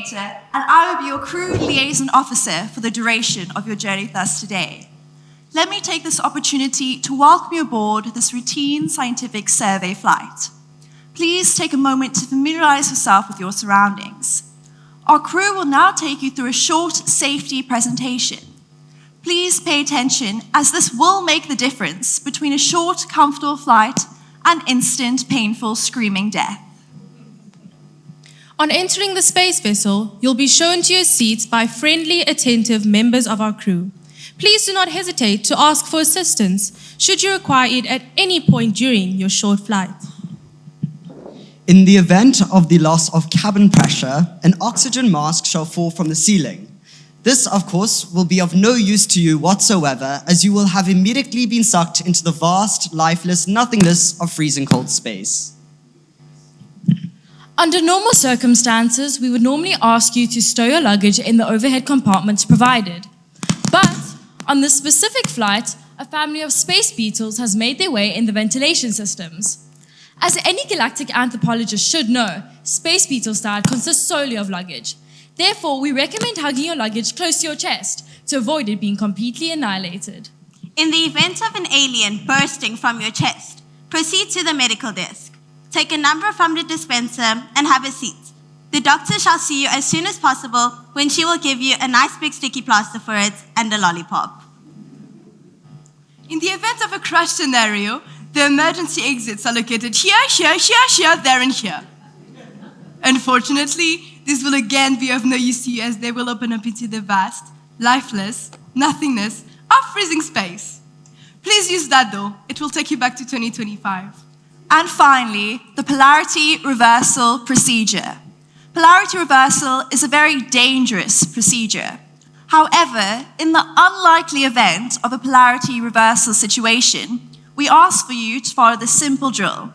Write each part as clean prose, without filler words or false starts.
coordinator, and I will be your crew liaison officer for the duration of your journey with us today. Let me take this opportunity to welcome you aboard this routine scientific survey flight. Please take a moment to familiarize yourself with your surroundings. Our crew will now take you through a short safety presentation. Please pay attention, as this will make the difference between a short, comfortable flight and instant, painful, screaming death. On entering the space vessel, you'll be shown to your seats by friendly, attentive members of our crew. Please do not hesitate to ask for assistance should you require it at any point during your short flight. In the event of the loss of cabin pressure, an oxygen mask shall fall from the ceiling. This, of course, will be of no use to you whatsoever, as you will have immediately been sucked into the vast, lifeless nothingness of freezing cold space. Under normal circumstances, we would normally ask you to stow your luggage in the overhead compartments provided. But on this specific flight, a family of space beetles has made their way in the ventilation systems. As any galactic anthropologist should know, space beetles' diet consists solely of luggage. Therefore, we recommend hugging your luggage close to your chest to avoid it being completely annihilated. In the event of an alien bursting from your chest, proceed to the medical desk. Take a number from the dispenser and have a seat. The doctor shall see you as soon as possible, when she will give you a nice big sticky plaster for it and a lollipop. In the event of a crash scenario, the emergency exits are located here, there, and here. Unfortunately, this will again be of no use to you, as they will open up into the vast, lifeless nothingness of freezing space. Please use that door. It will take you back to 2025. And finally, the polarity reversal procedure. Polarity reversal is a very dangerous procedure. However, in the unlikely event of a polarity reversal situation, we ask for you to follow this simple drill.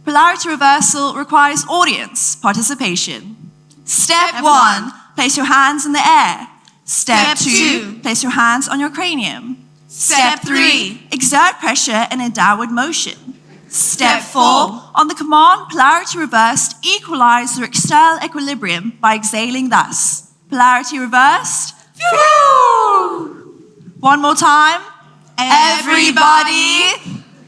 Polarity reversal requires audience participation. Step 1, place your hands in the air. Step 2, place your hands on your cranium. Step 3, exert pressure in a downward motion. Step 4, on the command polarity reversed, equalize your external equilibrium by exhaling thus. Polarity reversed. Phew! One more time. Everybody.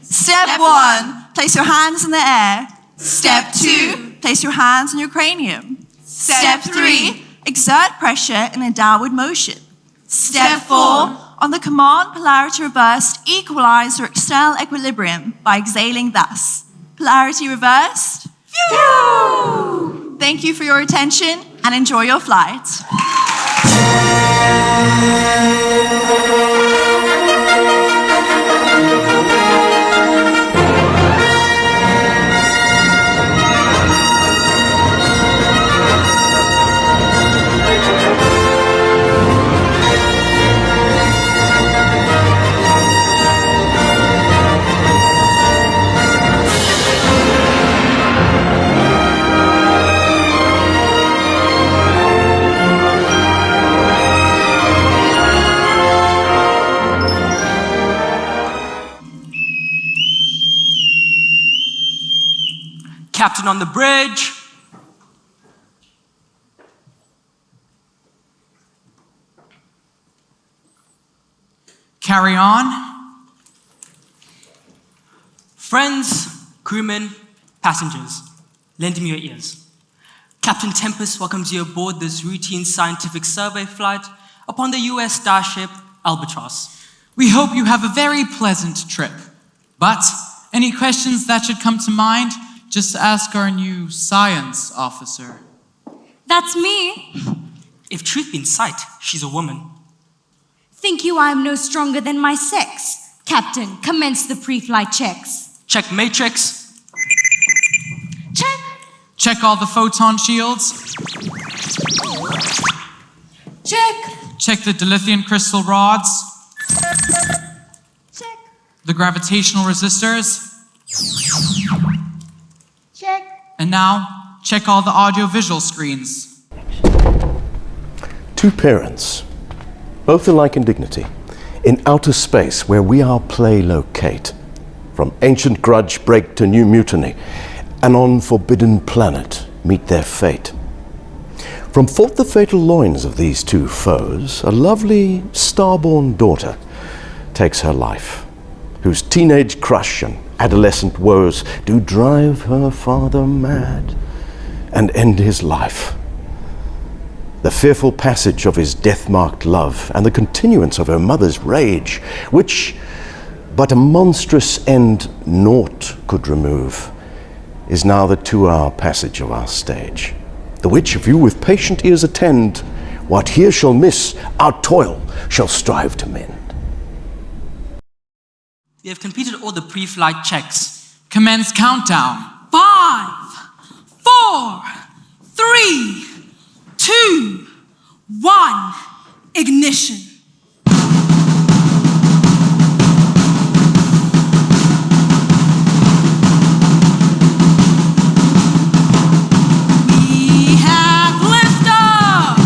Step 1, place your hands in the air. Step 2, place your hands on your cranium. Step 3, exert pressure in a downward motion. Step 4, on the command polarity reversed, equalize your external equilibrium by exhaling thus. Polarity reversed. Phew! Thank you for your attention and enjoy your flight. Captain on the bridge. Carry on. Friends, crewmen, passengers, lend me your ears. Captain Tempest welcomes you aboard this routine scientific survey flight upon the US starship Albatross. We hope you have a very pleasant trip. But any questions that should come to mind, just ask our new science officer. That's me. If truth be in sight, she's a woman. Think you I am no stronger than my sex? Captain, commence the pre-flight checks. Check matrix. Check. Check all the photon shields. Check. Check the dilithium crystal rods. Check. The gravitational resistors. Check. And now, check all the audio-visual screens. Two parents, both alike in dignity, in outer space where we our play locate, from ancient grudge break to new mutiny, and on forbidden planet meet their fate. From forth the fatal loins of these two foes, a lovely star-born daughter takes her life, whose teenage crush and adolescent woes do drive her father mad and end his life. The fearful passage of his death-marked love and the continuance of her mother's rage, which but a monstrous end naught could remove, is now the 2-hour passage of our stage, the which if you with patient ears attend, what here shall miss, our toil shall strive to mend. We have completed all the pre-flight checks. Commence countdown. 5, 4, 3, 2, 1. Ignition. We have liftoff.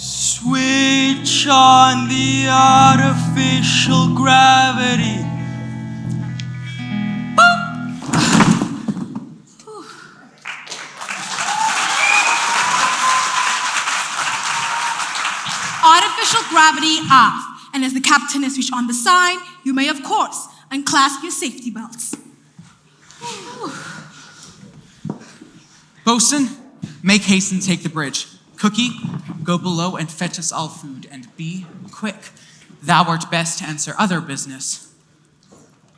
Switch on the artificial gravity. Artificial gravity off. And as the captain has switched on the sign, you may, of course, unclasp your safety belts. Bosun, make haste and take the bridge. Cookie, go below and fetch us all food, and be quick. Thou art best to answer other business.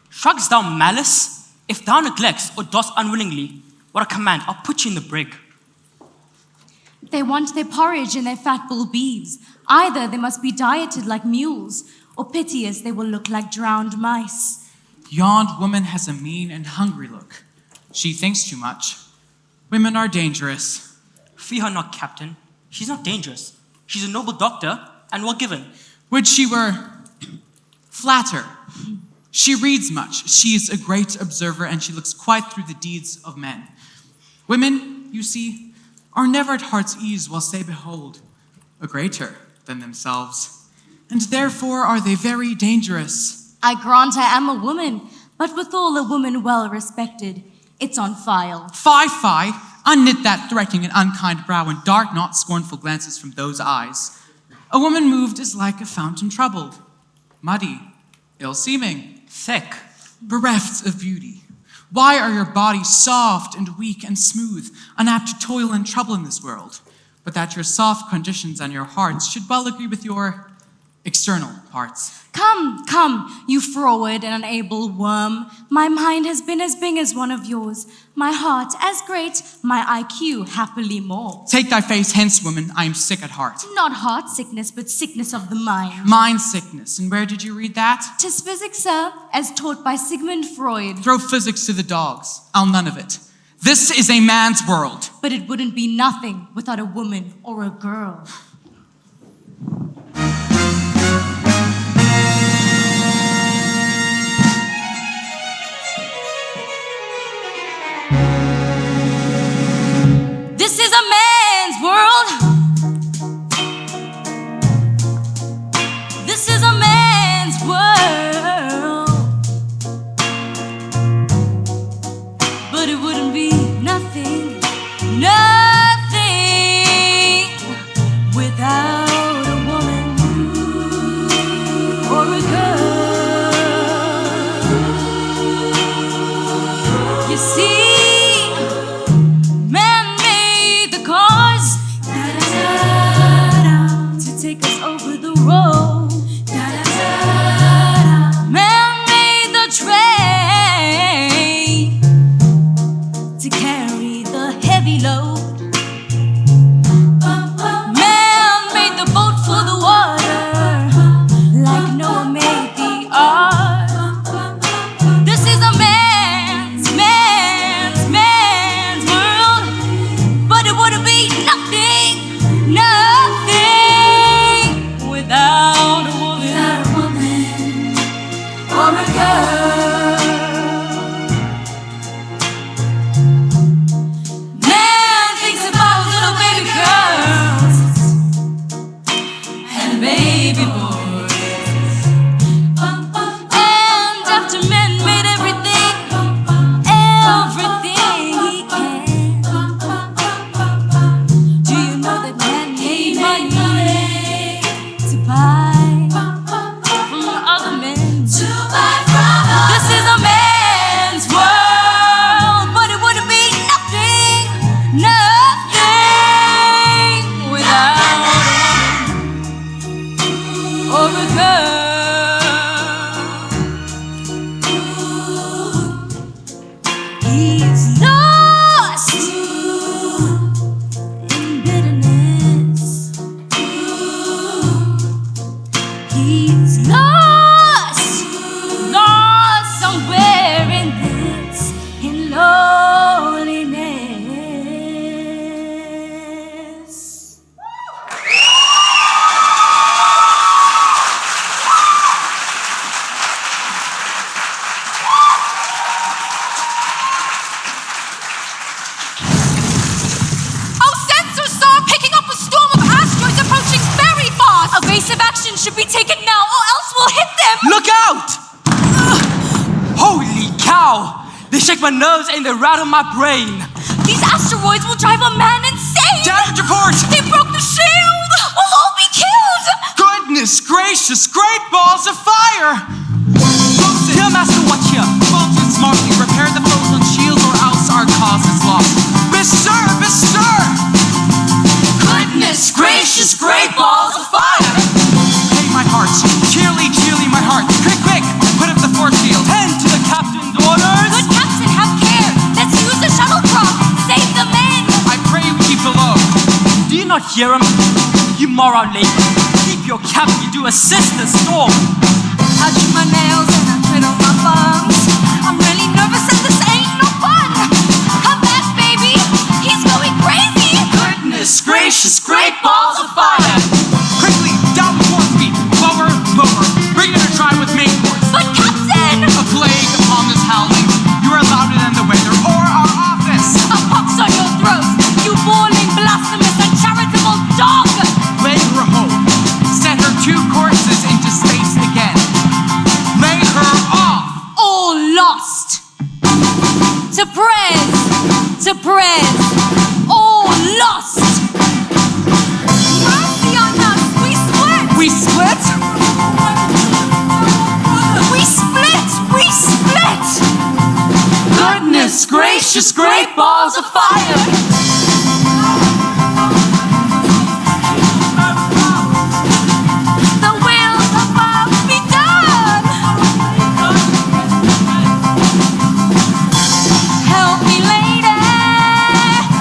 Shrugs thou malice? If thou neglects or dost unwillingly, what a command, I'll put you in the brig. They want their porridge and their fat bull beeves. Either they must be dieted like mules, or piteous they will look like drowned mice. Yond woman has a mean and hungry look. She thinks too much. Women are dangerous. Fear her not, Captain. She's not dangerous. She's a noble doctor and well given. Would she were flatter. She reads much. She is a great observer, and she looks quite through the deeds of men. Women, you see, are never at heart's ease whilst they behold a greater than themselves, and therefore are they very dangerous. I grant I am a woman, but withal a woman well respected. It's on file. Fie, unknit that threatening and unkind brow, and dart not scornful glances from those eyes. A woman moved is like a fountain troubled, muddy, ill-seeming, thick, bereft of beauty. Why are your bodies soft and weak and smooth, unapt to toil and trouble in this world, but that your soft conditions and your hearts should well agree with your external parts? Come, you froward and unable worm. My mind has been as big as one of yours, my heart as great, my IQ happily more. Take thy face hence, woman, I am sick at heart. Not heart sickness, but sickness of the mind. Mind sickness, and where did you read that? 'Tis physics, sir, as taught by Sigmund Freud. Throw physics to the dogs, I'll none of it. This is a man's world. But it wouldn't be nothing without a woman or a girl. take us over the road. Man made the train to carry the heavy load. Man made the boat for the water, like Noah made the ark. This is a man's world, but it wouldn't be nothing without a woman or a girl. Man thinks about little baby girls and baby boys. And after men made everything he can, do you know that man made money to buy from other men? This is a man's world, but it wouldn't be nothing without a woman or a girl. He's lost in bitterness. He's lost somewhere in this, in loneliness. Oh, sensors, sir! Picking up a storm of asteroids approaching very fast! Evasive action should be taken now, or else we'll hit them! Look out! Holy cow! They shake my nerves and they rattle my brain. These asteroids will drive a man insane! Damage report! They broke the shield! We'll all be killed! Goodness gracious, great balls of fire! Here, Master, watch here. Bolton smartly, repair the frozen shield or else our cause is lost. Bestir! Goodness gracious, great balls of fire! Hey, my heart, cheerly, my heart. Quick, put up the force field. Tend to the captain's orders. Good captain, have care! Let's use the shuttlecraft! Save the men! I pray you keep below. Do you not hear him? You moron lady. Keep your cap, you do assist the storm. I chew my nails and I twiddle my thumbs. I'm really nervous and this ain't no fun. Come back, baby. He's going crazy. Goodness gracious, great balls of fire. Quickly, down the force feet. Lower. Bring it to try with main force. But Captain! A plague upon this howling. You are louder than the weather or our office. A pox on your throat, you bawling, blasphemous, uncharitable dog! Lay her home. Set her 2 courses into space again. Lay her off. All lost. To Perez, all lost. Mercy on us, we split. We split? We split. Goodness gracious, great balls of fire. The will above be done. Help me, lady.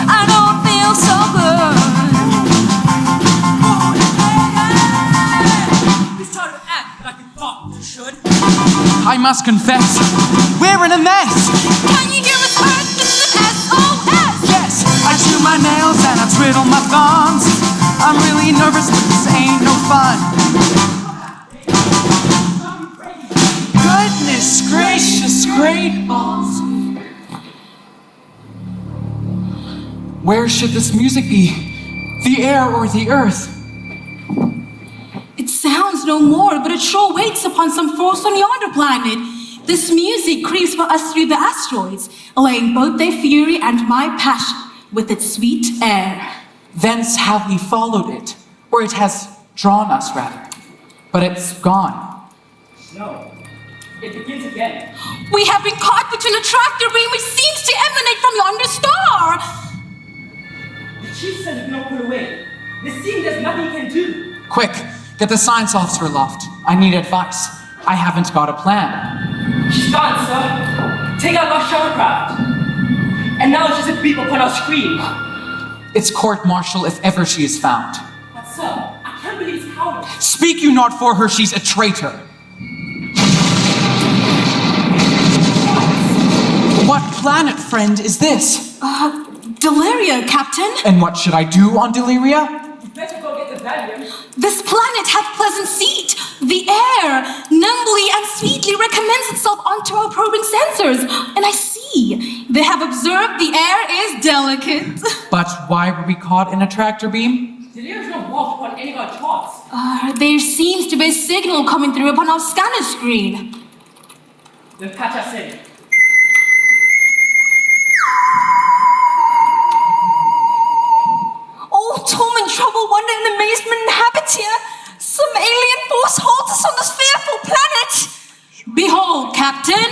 I don't feel so good. You started to act like you thought you should. I must confess, we're in a mess. Can you hear us hurt? This is SOS. Yes, I chew my nails and I twiddle my thumbs. I'm really nervous, but this ain't no fun. Goodness gracious, great balls. Where should this music be? The air or the earth? It sounds no more, but it sure waits upon some force on yonder planet. This music creeps for us through the asteroids, allaying both their fury and my passion with its sweet air. Thence have we followed it, or it has drawn us rather. But it's gone. No, it begins again. We have been caught between a tractor beam which seems to emanate from yonder star. The chief said it not put away. It seems there's nothing he can do. Quick, get the science officer aloft. I need advice. I haven't got a plan. She's gone, sir. Take out our shuttlecraft. And now she's a beep upon our screen. It's court-martial if ever she is found. But sir, I can't believe it's cowardice. Speak you not for her, she's a traitor. What planet, friend, is this? Deliria, Captain. And what should I do on Deliria? You better go get the Valium. This planet hath pleasant seat. The air nimbly and sweetly recommends itself onto our probing sensors. And I see they have observed the air is delicate. But why were we caught in a tractor beam? Delirium's not marked upon any of our charts. There seems to be a signal coming through upon our scanner screen. Then patch us in. All torment, trouble, wonder, and amazement inhabit here. Some alien force holds us on this fearful planet. Behold, Captain.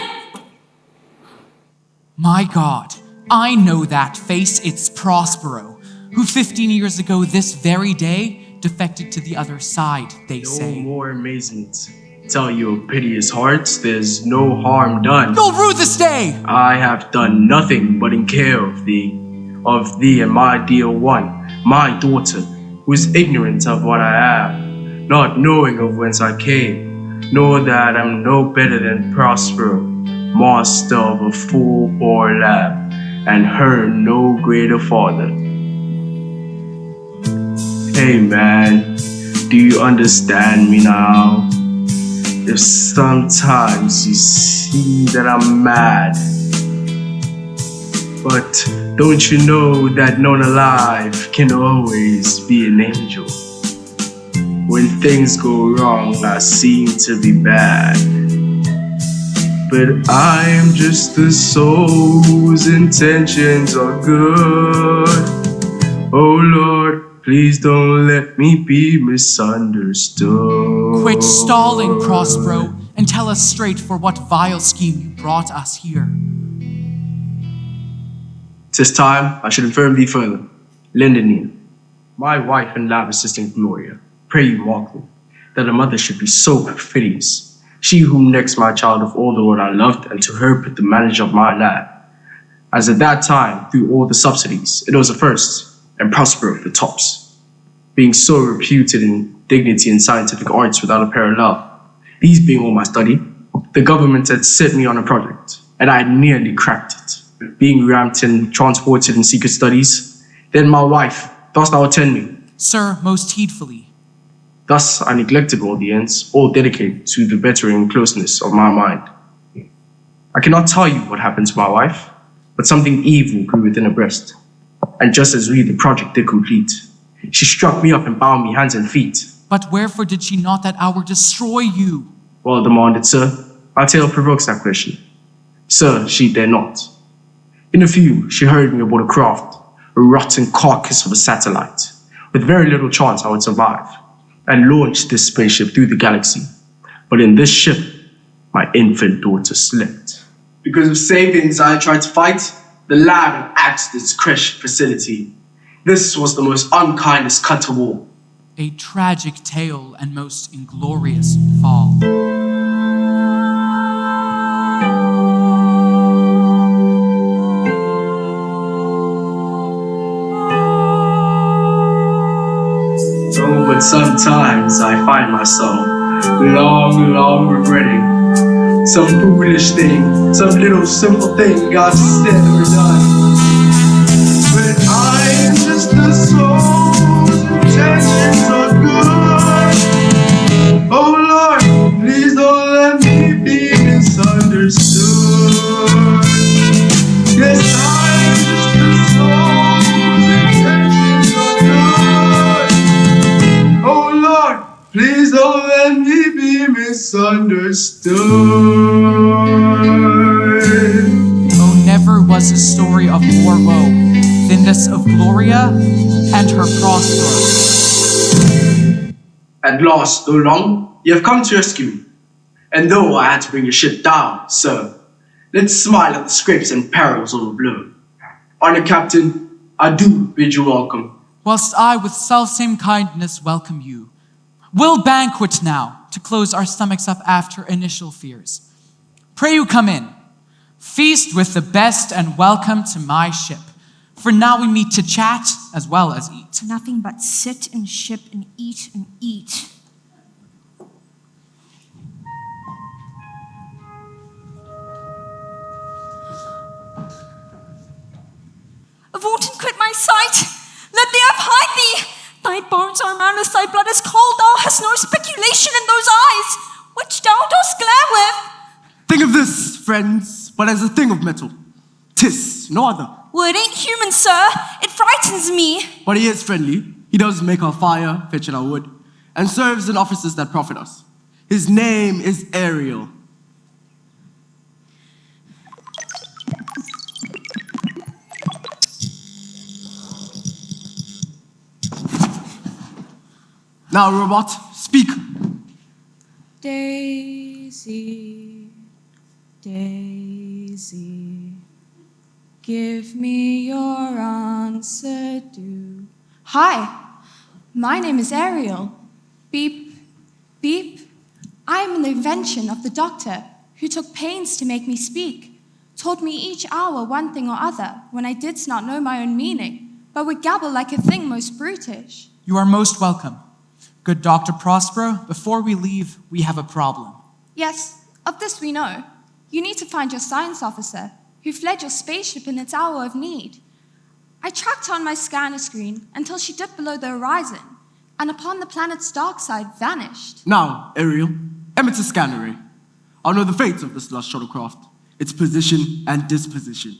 My God, I know that face. It's Prospero, who 15 years ago this very day defected to the other side, they say. No more amazement. Tell your piteous hearts, there's no harm done. You'll rue this day! I have done nothing but in care of thee and my dear one, my daughter, who is ignorant of what I am, not knowing of whence I came, nor that I'm no better than Prospero, master of a full poor lamb, and her no greater father. Hey man, do you understand me now? If sometimes you see that I'm mad, but don't you know that none alive can always be an angel? When things go wrong, I seem to be bad, but I am just the soul whose intentions are good. Oh Lord, please don't let me be misunderstood. Quit stalling, Prospero, and tell us straight for what vile scheme you brought us here. 'Tis time I should inform thee further. Lindenina, my wife and lab assistant Gloria, pray you mark me, that a mother should be so perfidious. She whom next my child of all the Lord I loved, and to her put the manager of my lab. As at that time, through all the subsidies, it was the first, and Prospero the tops, being so reputed in dignity and scientific arts without a parallel. These being all my study, the government had set me on a project, and I had nearly cracked it. Being ramped and transported in secret studies, then my wife dost thou attend me. Sir, most heedfully. Thus I neglected all the ends, all dedicated to the bettering closeness of my mind. I cannot tell you what happened to my wife, but something evil grew within her breast. And just as we the project did complete, she struck me up and bound me hands and feet. But wherefore did she not that hour destroy you? Well demanded, sir. Our tale provokes that question. Sir, she dare not. In a few, she hurried me aboard a craft, a rotten carcass of a satellite, with very little chance I would survive, and launched this spaceship through the galaxy. But in this ship, my infant daughter slept. Because of savings I tried to fight, the lab had axed its crash facility. This was the most unkindest cut to war. A tragic tale and most inglorious fall. Oh, but sometimes I find myself long regretting some foolish thing, some little simple thing God said or done. But I am just a soul whose intentions are good. Oh Lord, please don't let me be misunderstood. Yes, I am just a soul whose intentions are good. Oh Lord, please don't let me be misunderstood. Oh, never was a story of more woe than this of Gloria and her Prospero. At last, though long, you have come to rescue me. And though I had to bring your ship down, sir, let's smile at the scrapes and perils of a blow. Honor Captain, I do bid you welcome. Whilst I with selfsame kindness welcome you, We'll banquet now to close our stomachs up after initial fears. Pray you come in. Feast with the best and welcome to my ship. For now we meet to chat as well as eat. Nothing but sit and ship and eat and eat. Avaunt and quit my sight! Let the earth hide thee! Thy bones are manless, thy blood is cold, thou hast no speculation in those eyes, which thou dost glare with. Think of this, friends, but as a thing of metal. 'Tis no other. Well, it ain't human, sir. It frightens me. But he is friendly. He does make our fire, fetch our wood, and serves in offices that profit us. His name is Ariel. Now, robot, speak. Daisy, Daisy, give me your answer due. Hi, my name is Ariel. Beep, beep. I am an invention of the doctor who took pains to make me speak, told me each hour one thing or other when I did not know my own meaning, but would gabble like a thing most brutish. You are most welcome. Good Doctor Prospero, before we leave, we have a problem. Yes, of this we know. You need to find your science officer who fled your spaceship in its hour of need. I tracked her on my scanner screen until she dipped below the horizon and upon the planet's dark side vanished. Now, Ariel, emit a scanner ray. I'll know the fate of this lost shuttlecraft, its position and disposition.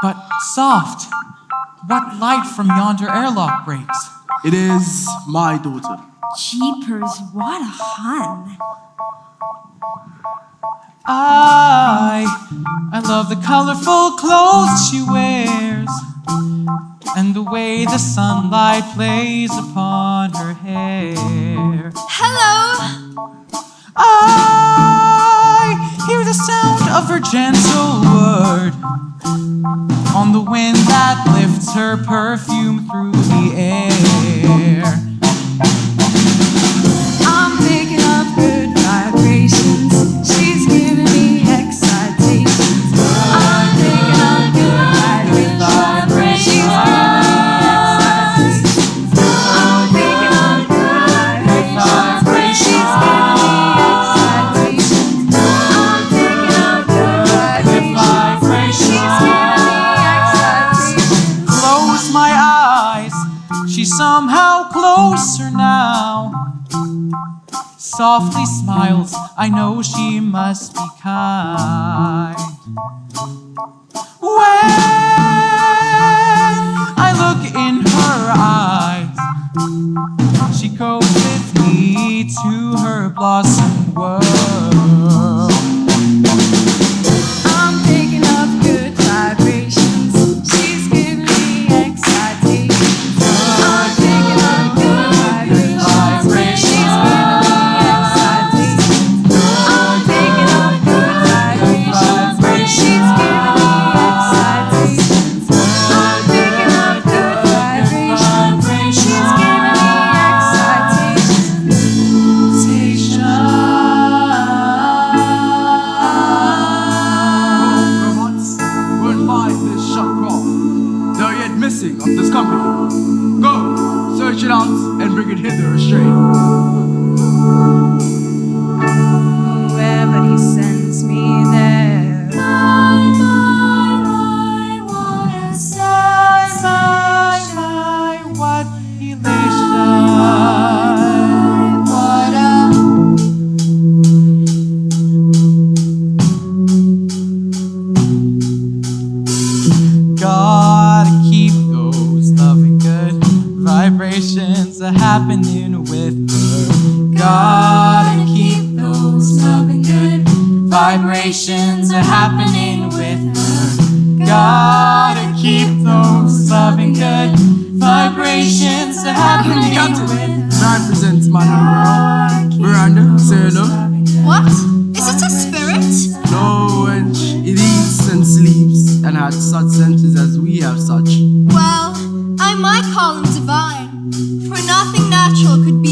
But soft, what light from yonder airlock breaks? It is my daughter. Jeepers, what a hun. I love the colorful clothes she wears and the way the sunlight plays upon her hair. Hello. I hear the sound of her gentle word on the wind that lifts her perfume through the air. I'm picking up good vibrations. She's giving me excitations. I'm picking up good vibrations. She's giving me excitations. I'm picking up good vibrations. She's giving me excitations. I'm picking up good vibrations. She's giving me excitations. Close my eyes, she's somehow closer now. Softly smiles, I know she must be kind. When I look in her eyes, she goes with me to her blossom world. I'm picking up good vibrations. She's giving me excitations. I'm picking up good vibrations. She's giving me excitations. I'm picking up good vibrations. She's giving me excitations. I'm picking up good vibrations. She's giving me Robots, go and find this shuttlecraft. They're yet missing of this company. Go, search it out, and bring it hither astray. Wherever he sends me there. What a My, what elation. What a Gotta keep those loving good vibrations a happening with her. Gotta keep those loving good vibrations a happening with her. Gotta keep those loving good vibrations a happening Captain, with her. may I present my little girl, Miranda, say hello. What? Is it a spirit? No, wench, it eats and sleeps, and had such senses as we have such. Well, I might call him divine, for nothing natural could be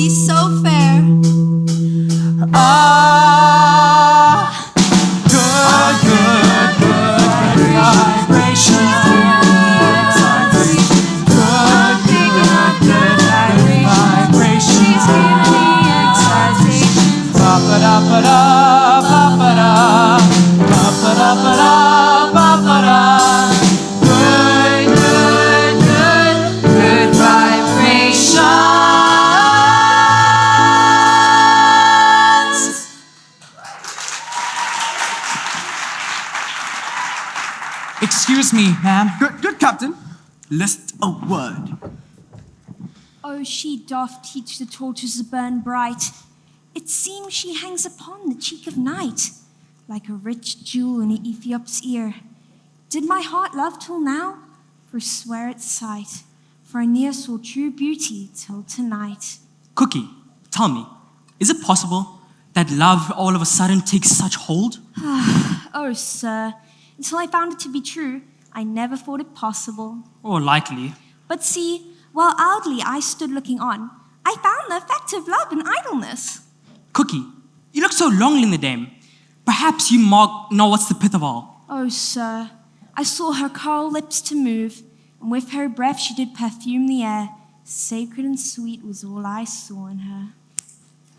Excuse me, ma'am. Good, Captain. List a word. Oh, she doth teach the torches to burn bright. It seems she hangs upon the cheek of night, like a rich jewel in Ethiop's ear. Did my heart love till now? Forswear its sight, for I ne'er saw true beauty till tonight. Cookie, tell me, is it possible that love all of a sudden takes such hold? Oh, sir, until I found it to be true, I never thought it possible. Or likely. But see, while idly I stood looking on, I found the effect of love in idleness. Cookie, you look so lonely in the dame. Perhaps you know what's the pith of all. Oh, sir, I saw her curl lips to move, and with her breath she did perfume the air. Sacred and sweet was all I saw in her.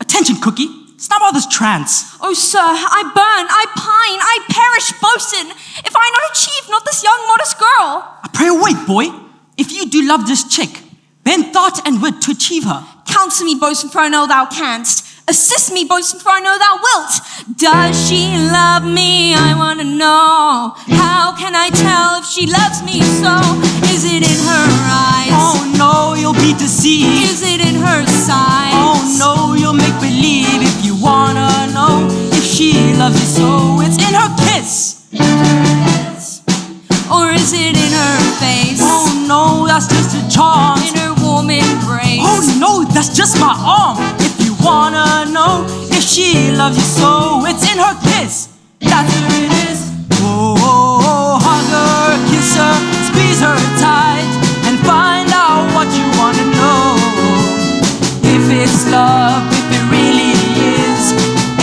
Attention, Cookie. Stop all this trance. Oh, sir, I burn, I pine, I perish, bosun, if I not achieve not this young modest girl. I pray await, boy. If you do love this chick, bend thought and wit to achieve her. Counsel me, bosun, for I know thou canst. Assist me, bosun, for I know thou wilt. Does she love me? I want to know. How can I tell if she loves me so? Is it in her eyes? Oh no, you'll be deceived. Is it in her sighs? Oh no, you'll make believe. If you wanna know if she loves you so, it's in her kiss. Or is it in her face? Oh no, that's just a charm. In her warm embrace? Oh no, that's just my arm. If you wanna know if she loves you so, it's in her kiss. That's where it is. Oh, oh, oh, hug her, kiss her, squeeze her tight, and find out what you wanna know. If it's love, if it really is,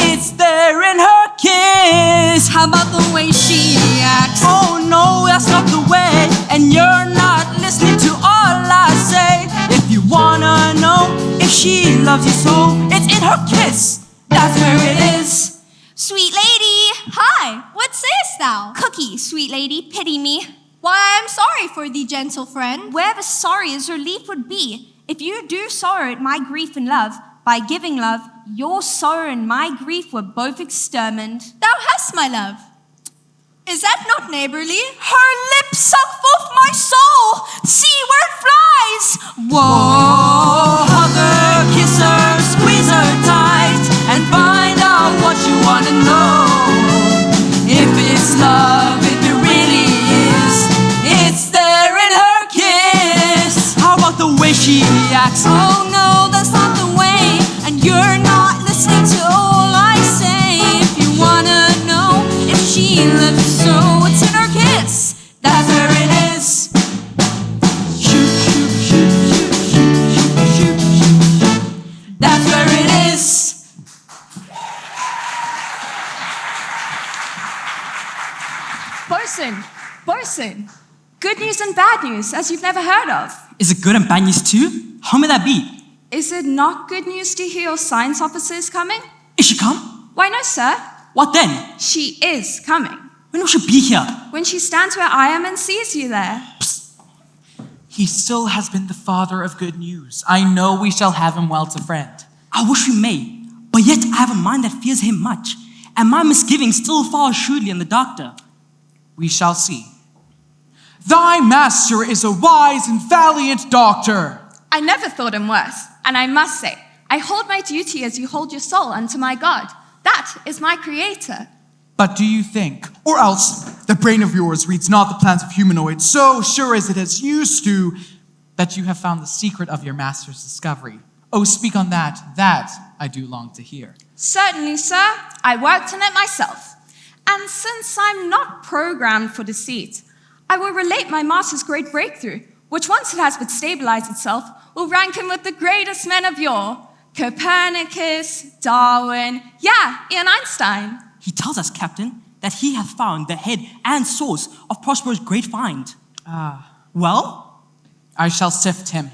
it's there in her kiss. How about the way she acts? Oh no, that's not the way, and you're not listening to all I say. If you wanna know if she loves you so, it's in her kiss. That's where it is. Sweet lady! Hi, what sayest thou? Cookie, sweet lady, pity me. Why, I am sorry for thee, gentle friend. Wherever sorry as relief would be, if you do sorrow at my grief and love, by giving love, your sorrow and my grief were both extermined. Thou hast, my love. Is that not neighborly? Her lips suck forth my soul. See where it flies. Whoa, hug her, kiss her, squeeze her tight, and find out what you wanna know. If it's love, if it really is, it's there in her kiss. How about the way she acts? Oh no, that's not the way, and you're not listening to all I say. If you wanna know if she loves you so, it's in her kiss. That's where it is. Shoot, shoot, shoot, shoot, shoot, shoot, shoot, shoot. That's where it is. Bosun, good news and bad news, as you've never heard of. Is it good and bad news too? How may that be? Is it not good news to hear your science officer is coming? Is she come? Why no, sir. What then? She is coming. When will she be here? When she stands where I am and sees you there. Psst. He still has been the father of good news. I know we shall have him well to friend. I wish we may, but yet I have a mind that fears him much, and my misgivings still fall shrewdly on the doctor. We shall see. Thy master is a wise and valiant doctor. I never thought him worse, and I must say, I hold my duty as you hold your soul unto my God. That is my creator. But do you think, or else the brain of yours reads not the plans of humanoids so sure as it is used to, that you have found the secret of your master's discovery? Oh, speak on that. That I do long to hear. Certainly, sir. I worked on it myself. And since I'm not programmed for deceit, I will relate my master's great breakthrough, which once it has but stabilized itself, will rank him with the greatest men of yore. Copernicus, Darwin, Ian Einstein. He tells us, Captain, that he hath found the head and source of Prospero's great find. Well? I shall sift him.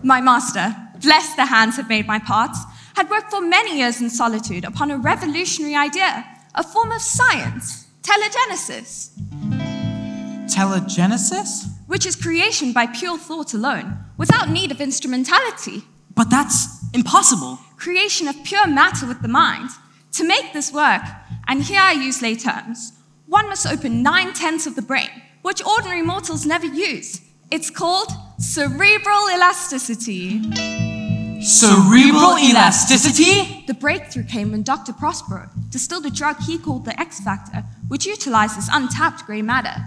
My master, bless the hands that made my parts, had worked for many years in solitude upon a revolutionary idea, a form of science, telegenesis. Telegenesis? Which is creation by pure thought alone, without need of instrumentality. But that's impossible. Creation of pure matter with the mind. To make this work, and here I use lay terms, one must open 9/10 of the brain, which ordinary mortals never use. It's called cerebral elasticity. Cerebral elasticity? The breakthrough came when Doctor Prospero distilled a drug he called the X Factor, which utilizes untapped grey matter.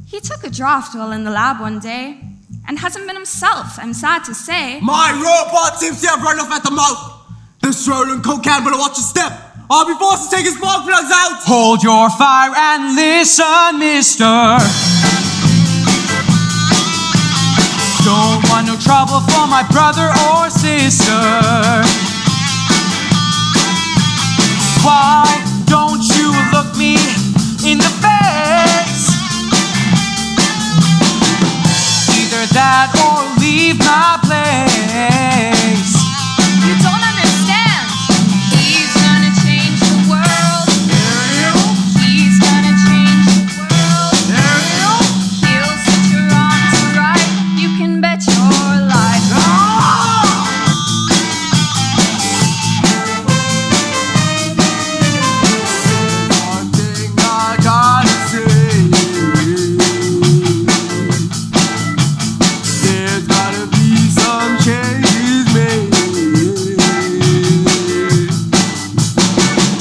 He took a draft while in the lab one day and hasn't been himself, I'm sad to say. My robot seems to have run off at the mouth. This rolling coke can better watch his step. I'll be forced to take his spark plugs out. Hold your fire and listen, mister. Don't want no trouble for my brother or sister. Why don't you look me in the face? Either that or leave my place. You don't understand. He's gonna change the world. Ariel? He's gonna change the world. Ariel? He'll set your arms right. You can bet your life. One thing I gotta say. There's gotta be some changes made.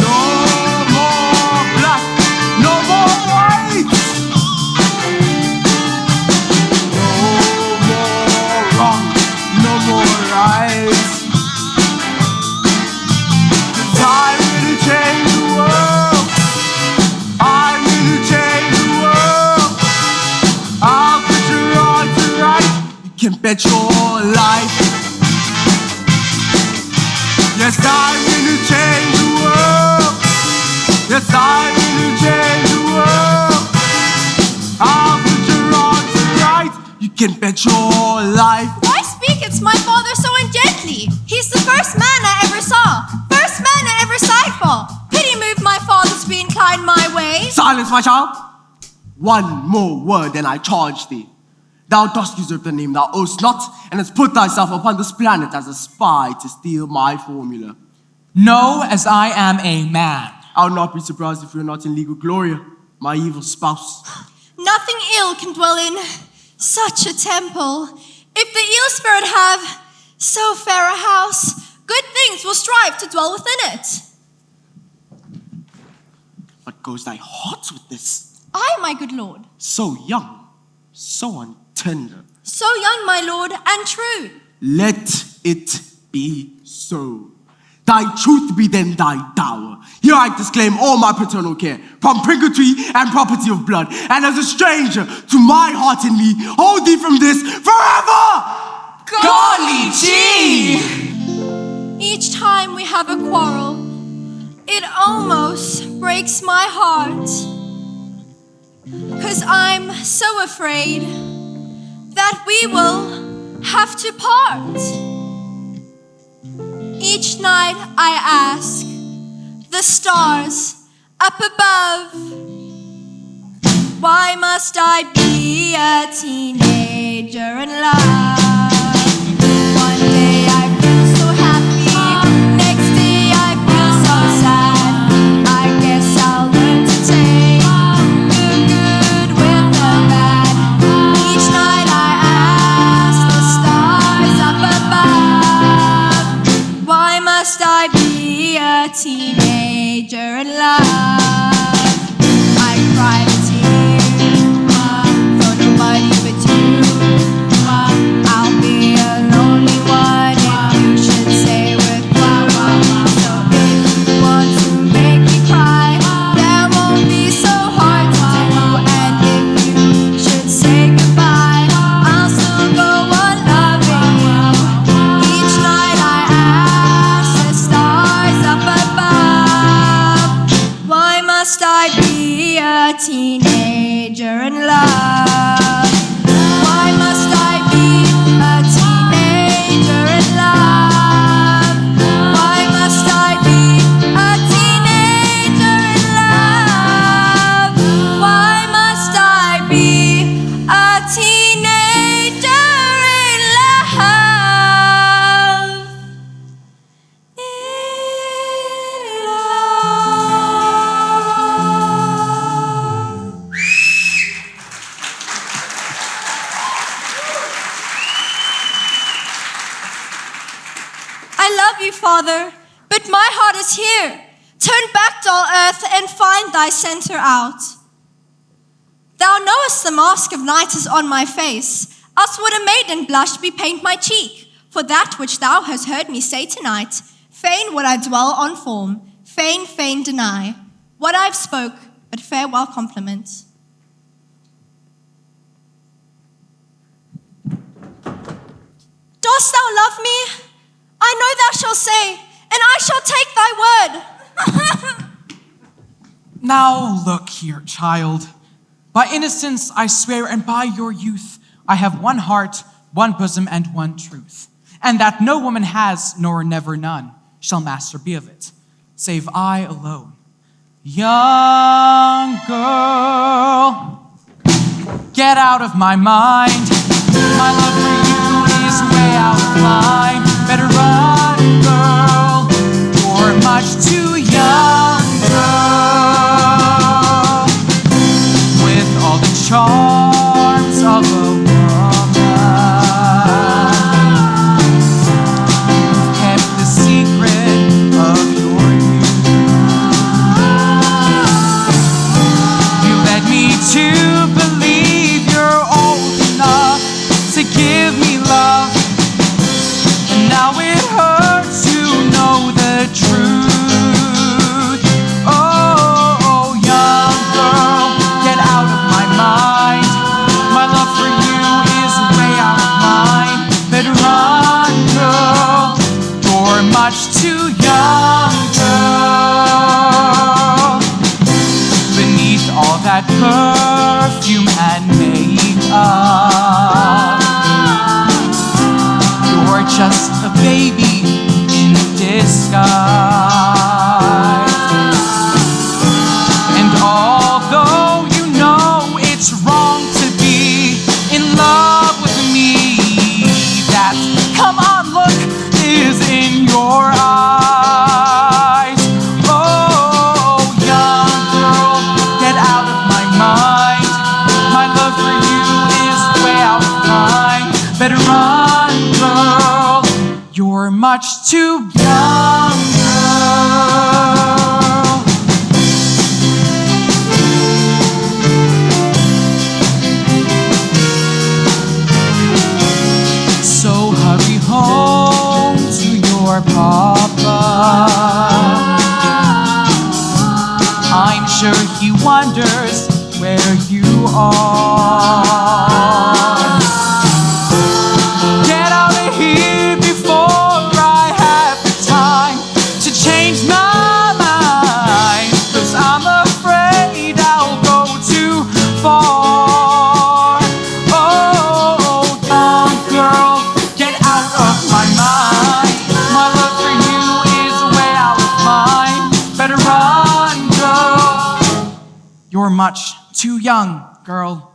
No more black, no more white. No more wrong, no more right. I'm gonna change the world. I'm gonna change the world. I'll put your on to right. You can bet your life. Yes, I'm gonna change the world. Yes, I'm gonna change the world. I'll put your on to right. You can bet your life. Why speaketh my father so ungently? He's the first man I ever saw, first man I ever sighed for. Pity move my father to be inclined my way. Silence, my child. One more word and I charge thee. Thou dost usurp the name thou owest not, and hast put thyself upon this planet as a spy to steal my formula. Know as I am a man. I'll not be surprised if you're not in legal glory, my evil spouse. Nothing ill can dwell in such a temple. If the eel spirit have so fair a house, good things will strive to dwell within it. What goes thy heart with this? I, my good lord, So young, so untender. so young, my lord, and true. Let it be so. Thy truth be then thy dower. Here I disclaim all my paternal care, propinquity and property of blood, and as a stranger to my heart and me, hold thee from this forever! Golly gee! Each time we have a quarrel, it almost breaks my heart. 'Cause I'm so afraid that we will have to part. Each night I ask the stars up above, why must I be a teenager in love? One day I feel so happy, next day I feel so sad. I guess I'll learn to take the good with the bad. Each night I ask the stars up above, why must I be a teenager in love? I cry a tear for nobody but you. I'll be a lonely one if you should say with wah wah wah. So if you want to make me cry, that won't be so hard to do. And if you should say goodbye, I'll still go on loving you. Each night I ask the stars up above, I love you, Father, but my heart is here. Turn back, dull earth, and find thy center out. Thou knowest the mask of night is on my face, else would a maiden blush bepaint my cheek, for that which thou hast heard me say tonight. Fain would I dwell on form, fain deny. What I've spoke, but farewell compliment. Dost thou love me? I know thou shalt say, and I shall take thy word. Now look here, child. By innocence I swear, and by your youth, I have one heart, one bosom, and one truth. And that no woman has, nor never none, shall master be of it, save I alone. Young girl, get out of my mind. My love for you is way out of line. Better run, girl, you're much too young, girl. With all the charms of a woman, you've kept the secret of your youth. You led me to believe you're old enough to give me love, and now it hurts to know the truth. Oh, young girl, get out of my mind. My love for you is way out of mine. Better run, girl, you're much too young, girl. Beneath all that perfume and makeup, you're just a baby in disguise. And although you know it's wrong to be in love with me, that, come on, look, is in your eyes. Oh, young girl, get out of my mind. My love for you is way out of line. Better run, girl, you're much too young, girl. So hurry home to your papa. I'm sure he wonders where you are. Get out of here before I have the time to change my mind, 'cause I'm afraid I'll go too far. Oh, young girl, get out of my mind. My love for you is way out of mine. Better run, girl, you're much too young, girl.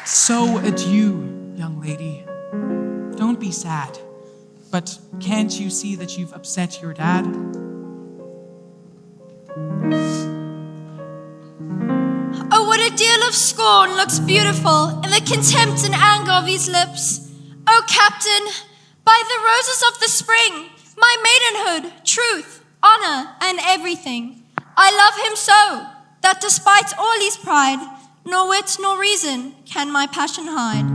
So adieu, young lady. Don't be sad. But can't you see that you've upset your dad? Oh, what a deal of scorn looks beautiful in the contempt and anger of his lips. Oh, Captain, by the roses of the spring, my maidenhood, truth, honor, and everything, I love him so that despite all his pride, nor wit nor reason can my passion hide.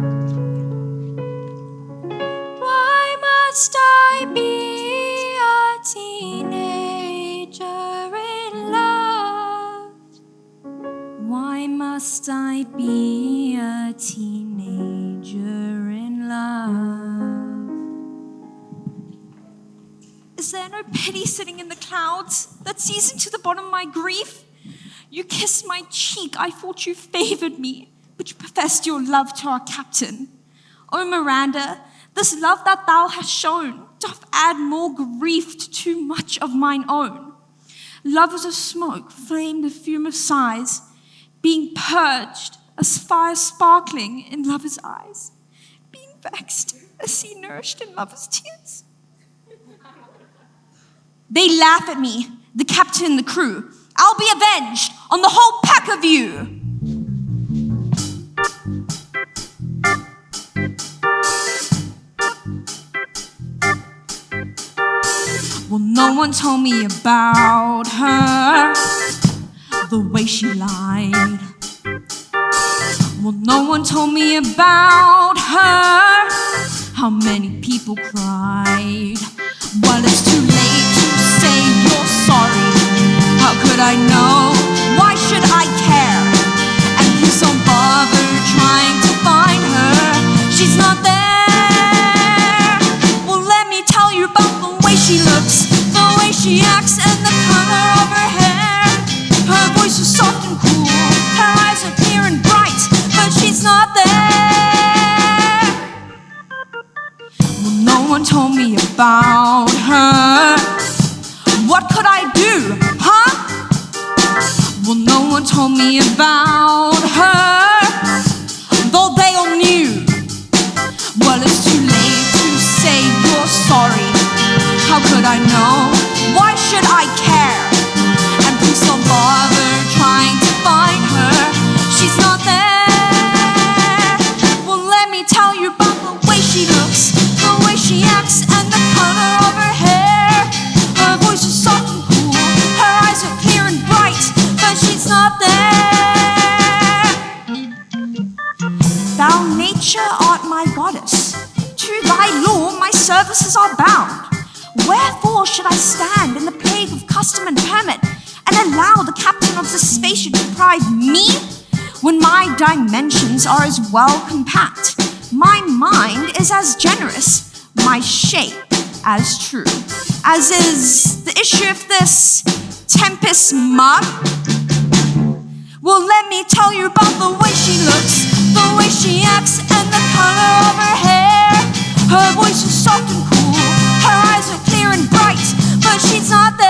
Why must I be a teenager in love? Why must I be a teenager in love? Is there no pity sitting in the clouds that sees into the bottom of my grief? You kissed my cheek, I thought you favored me, but you professed your love to our captain. Oh, Miranda, this love that thou hast shown doth add more grief to too much of mine own. Love is a smoke, flame the fume of sighs, being purged as fire sparkling in lover's eyes, being vexed as sea nourished in lover's tears. They laugh at me. the captain, the crew. I'll be avenged on the whole pack of you. Well, no one told me about her, the way she lied. Well, no one told me about her, how many people cried. Well, it's too late to say you're sorry. How could I know? Why should I care? And please don't bother trying to find her. She's not there. Well, let me tell you about the way she looks, the way she acts, and the color of her hair. Her voice is soft and cool, her eyes are clear and bright, but she's not there. Well, no one told me about her. What could I do, huh? Well, no one told me about her, though they all knew. Well, it's too late to say you're sorry. How could I know? Why should I care? And please don't bother trying to find her. She's not there. Well, let me tell you about the way she looks, the way she acts, and the color of her hair. Her voice is soft and cool, her eyes are clear and bright, but she's not there. Thou nature art my goddess, to thy law my services are bound. Wherefore should I stand in the plague of custom and permit and allow the captain of the spaceship to deprive me, when my dimensions are as well compact, my mind is as generous, my shape as true, as is the issue of this Tempest mug? Well, let me tell you about the way she looks, the way she acts, and the color of her hair. Her voice is soft and cool, her eyes are clear and bright, but she's not there.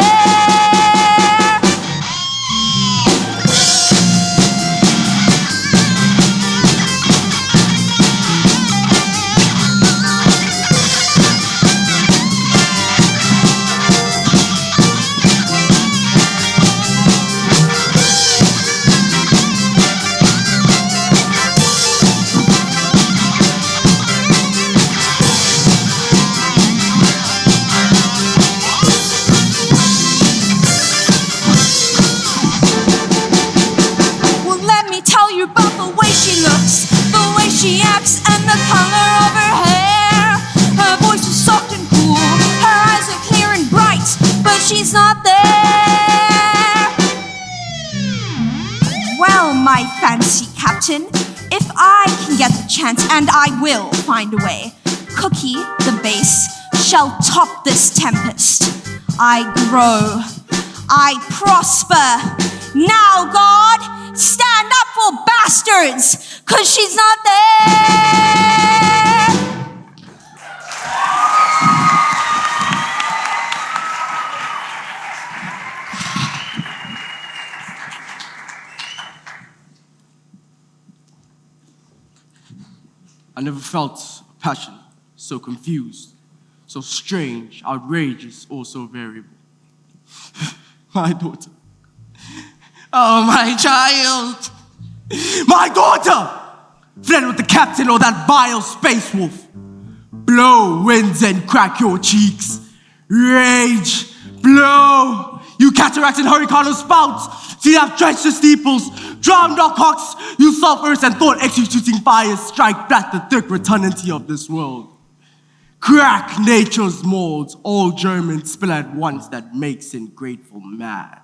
She acts and the color of her hair. Her voice is soft and cool, her eyes are clear and bright, but she's not there. Well, my fancy captain, if I can get the chance, and I will find a way, Cookie, the base, shall top this tempest. I grow, I prosper. Now, God, stand up for bastards, 'cause she's not there. I never felt a passion so confused, so strange, outrageous, or so variable. My daughter. Oh, my child. My daughter fled with the captain or that vile space wolf. Blow, winds, and crack your cheeks. Rage, blow. You cataracts and hurricane spouts. See that dredged the steeples. Drowned our cocks. You sulphurs and thought-executing fires strike flat the thick eternity of this world. Crack nature's molds, all Germans spill at once that makes ungrateful mad.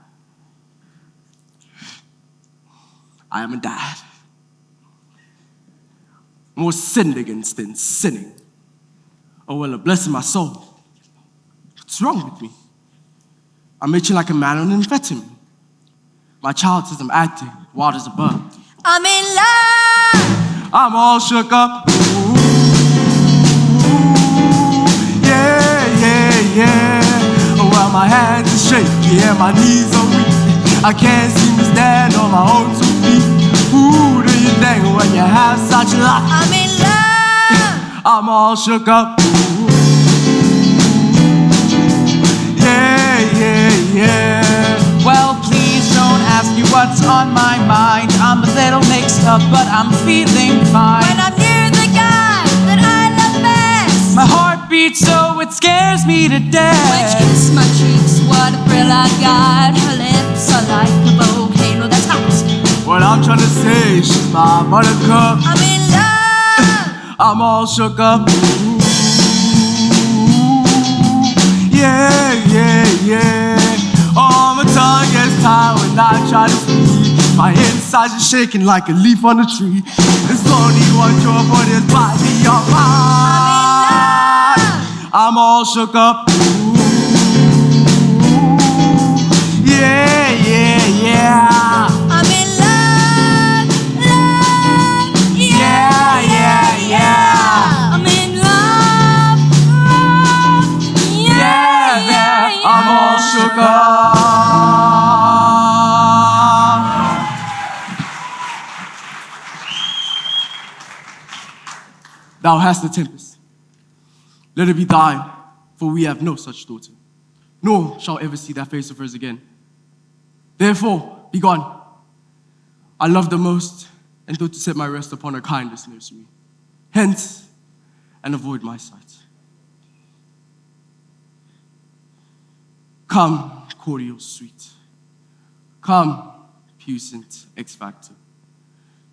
I am a dad. More sinned against than sinning. Oh, well, bless my soul. What's wrong with me? I'm itching like a man on an amphetamine. My child says I'm acting wild as a bug. I'm in love. I'm all shook up. Ooh, yeah, yeah, yeah. Oh, well, my hands are shaky and my knees are weak. I can't seem to stand on my own 2 feet. Who do you think when you have such luck? I'm in love. I'm all shook up. Ooh, yeah, yeah, yeah. up, but I'm feeling fine. When I'm near the guy that I love best. My heart beats so it scares me to death. When she kissed my cheeks, what a thrill I got. Her lips are like a volcano that's hot. What I'm trying to say, she's my buttercup. I'm in love. I'm all shook up. Ooh, yeah, yeah, yeah. Oh, my tongue gets tired when I try to speak. My insides are shaking like a leaf on a tree. There's only one cure for this body of mine. I'm all shook up. Ooh, yeah, yeah, yeah. I'm in love, love, yeah, yeah, yeah. I'm in love, love, yeah, yeah, yeah. I'm all shook up. Thou hast the tempest. Let it be thine, for we have no such daughter, nor shall ever see that face of hers again. Therefore, be gone. I love the most, and thought to set my rest upon her kindest nursery. Hence, and avoid my sight. Come, cordial sweet. Come, puissant X Factor,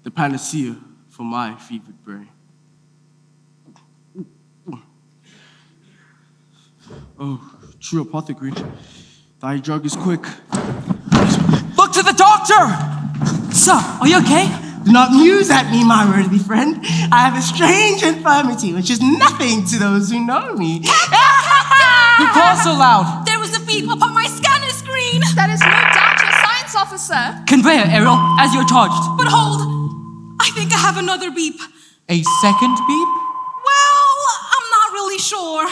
the panacea for my fevered brain. Oh, true apothecary, thy drug is quick. Look to the doctor! Sir, are you okay? Do not muse at me, my worthy friend. I have a strange infirmity, which is nothing to those who know me. You call so loud. There was a beep upon my scanner screen. That is no doubt your science officer. Convey her, Ariel, as you're charged. But hold, I think I have another beep. A second beep? Well, I'm not really sure.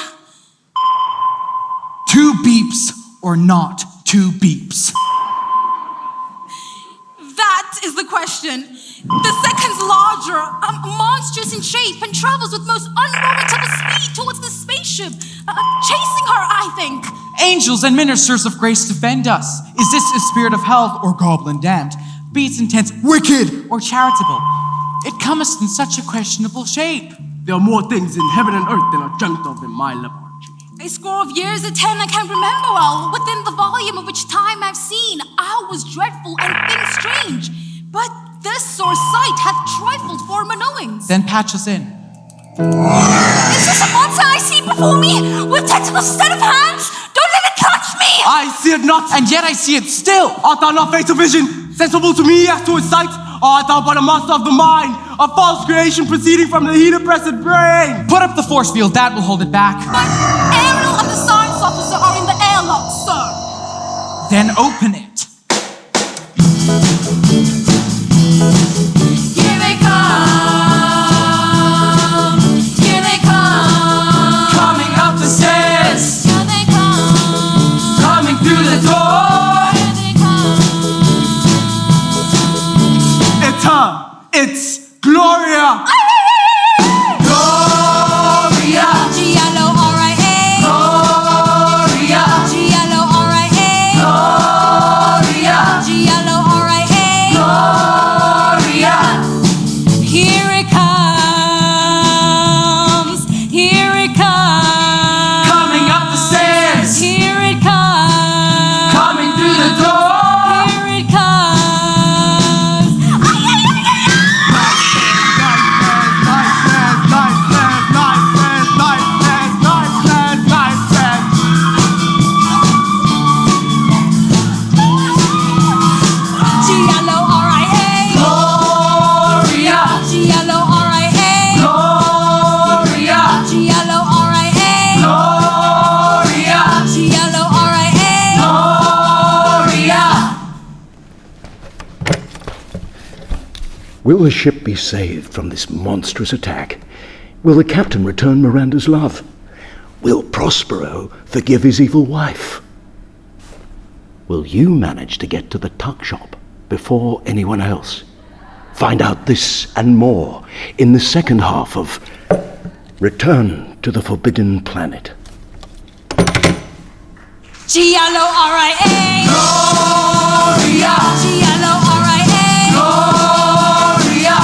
2 beeps or not 2 beeps? That is the question. The second's larger, monstrous in shape, and travels with most unwarrantable speed towards the spaceship. Chasing her, I think. Angels and ministers of grace defend us. Is this a spirit of health or goblin damned? Beats intense, wicked, or charitable? It cometh in such a questionable shape. There are more things in heaven and earth than are dreamt of in my laboratory. A score of years at 10 I can't remember well. Within the volume of which time I've seen, hours dreadful and things strange. But this sore sight hath trifled for my knowings. Then patch us in. Is this a monster I see before me, with tentacles instead of hands? Don't let it touch me! I see it not, and yet I see it still. Art thou not face of vision, sensible to me as to its sight? Or art thou but a master of the mind, a false creation proceeding from the heat-oppressed brain? Put up the force field, that will hold it back. But Ariel and the science officer are in the airlock, sir. Then open it. Here they come. Here they come. Coming up the stairs. Here they come. Coming through the door. Here they come. It's her. It's Gloria. Gloria. G-L-O-R-I-A. Gloria. G-L-O-R-I-A. Gloria. G-L-O-R-I-A. Gloria. Here it comes. Here it comes. Coming up the stairs. Here it comes. Coming through the door. Here it comes. G-L-O-R-I-A. Gloria. G-L-O-R-I-A. Gloria. G-L-O-R-I-A. Gloria. G-L-O-R-I-A. Gloria. Will the ship be saved from this monstrous attack? Will the captain return Miranda's love? Will Prospero forgive his evil wife? Will you manage to get to the tuck shop before anyone else? Find out this and more in the second half of Return to the Forbidden Planet. G-L-O-R-I-A. Gloria. G-L-O-R-I-A. Gloria.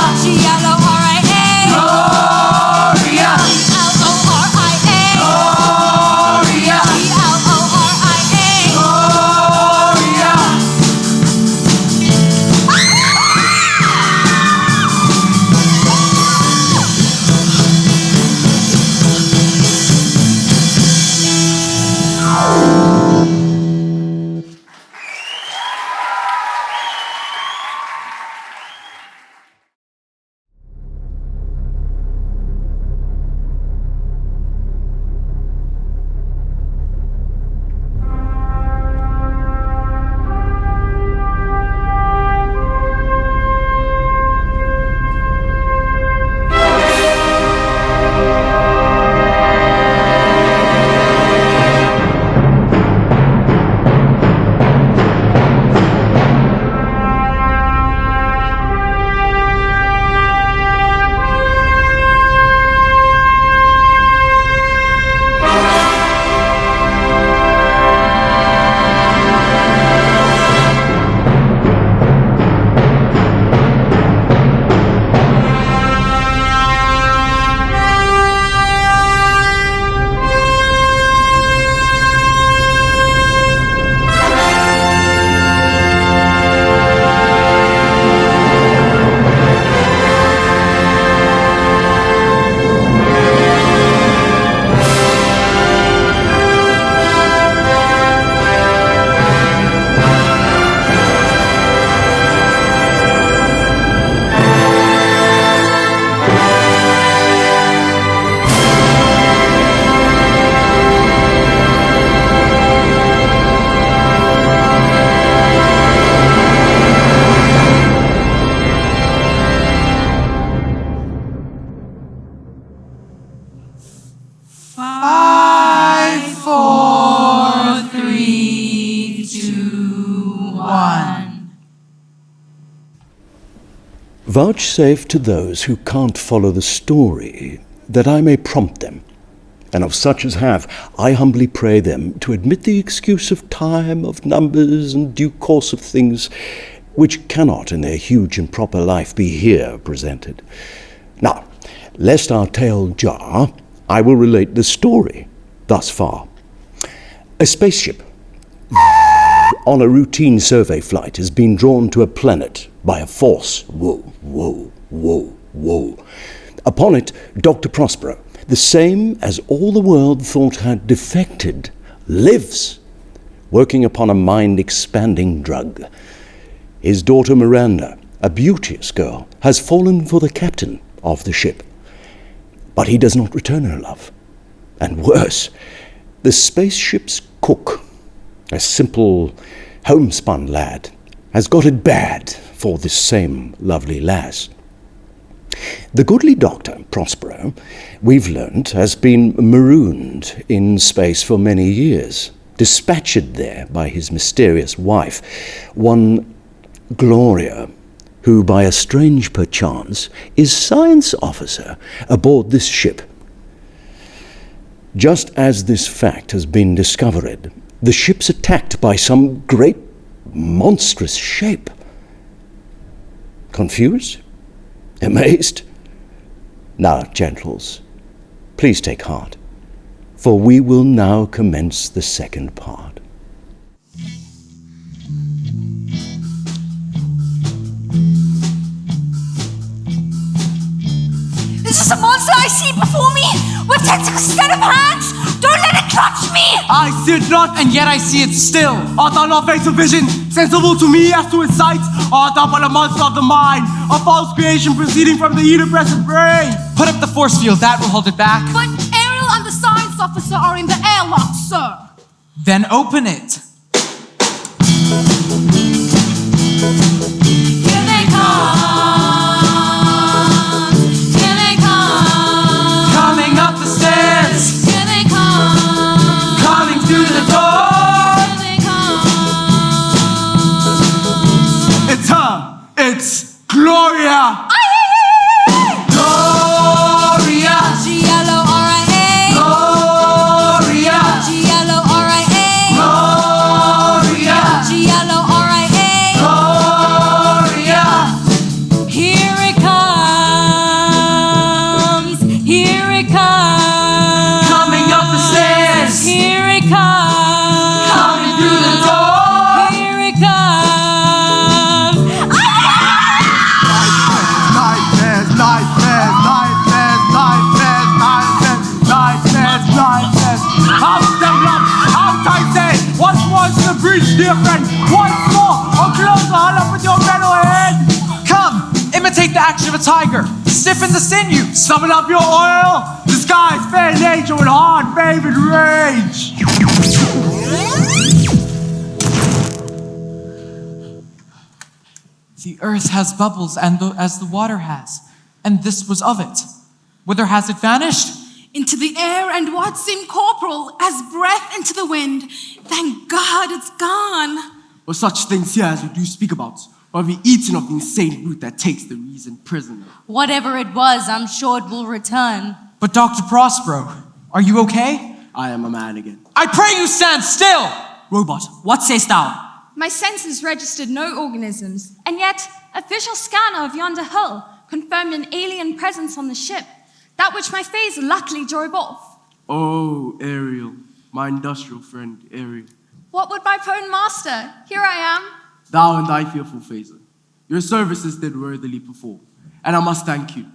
Vouchsafe to those who can't follow the story, that I may prompt them, and of such as have, I humbly pray them to admit the excuse of time, of numbers, and due course of things, which cannot in their huge and proper life be here presented. Now, lest our tale jar, I will relate the story thus far. A spaceship on a routine survey flight has been drawn to a planet by a force. Whoa. Upon it, Doctor Prospero, the same as all the world thought had defected, lives, working upon a mind-expanding drug. His daughter Miranda, a beauteous girl, has fallen for the captain of the ship. But he does not return her love. And worse, the spaceship's cook, a simple homespun lad, has got it bad for this same lovely lass. The goodly Doctor Prospero, we've learnt, has been marooned in space for many years, dispatched there by his mysterious wife, one Gloria, who by a strange perchance is science officer aboard this ship. Just as this fact has been discovered, the ship's attacked by some great monstrous shape. Confused? Amazed? Now, gentles, please take heart, for we will now commence the second part. This is a monster I see before me, with tentacles instead of hands. Don't let it clutch me! I see it not, and yet I see it still. Art thou not face of vision, sensible to me as to its sight? Art thou but a monster of the mind, a false creation proceeding from the heat-oppressive brain? Put up the force field, that will hold it back. But Ariel and the science officer are in the airlock, sir. Then open it. Here they come. Here they come. Coming up the stairs. Here they come. Coming through the door. Here they come. It's her. It's Gloria. Gloria. G-L-O-R-I-A. Gloria. G-L-O-R-I-A. Gloria. G-L-O-R-I-A. Gloria. Here it comes. Here it comes. Coming up the stairs. Here it comes. Coming through the door. Here it comes. Nightmares. Out them love, out I say. Once more to the breach, dear friend. Once more, or closer, hold up with your metal head. Come, imitate the action of a tiger. Stiffen the sinews. Summon up your oil. Disguise fair nature with hard, favorite rage. The earth has bubbles as the water has, and this was of it. Whither has it vanished? Into the air, and what seemed corporal as breath into the wind. Thank God it's gone. Or such things here as we do speak about, or have we eaten of the insane root that takes the reason prisoner? Whatever it was, I'm sure it will return. But Dr. Prospero, are you okay? I am a man again. I pray you stand still! Robot, what sayest thou? My senses registered no organisms, and yet official scanner of yonder hull confirmed an alien presence on the ship, that which my phaser luckily drove off. Oh, Ariel, my industrial friend, Ariel. What would my phone master? Here I am. Thou and thy fearful phaser, your services did worthily perform, and I must thank you.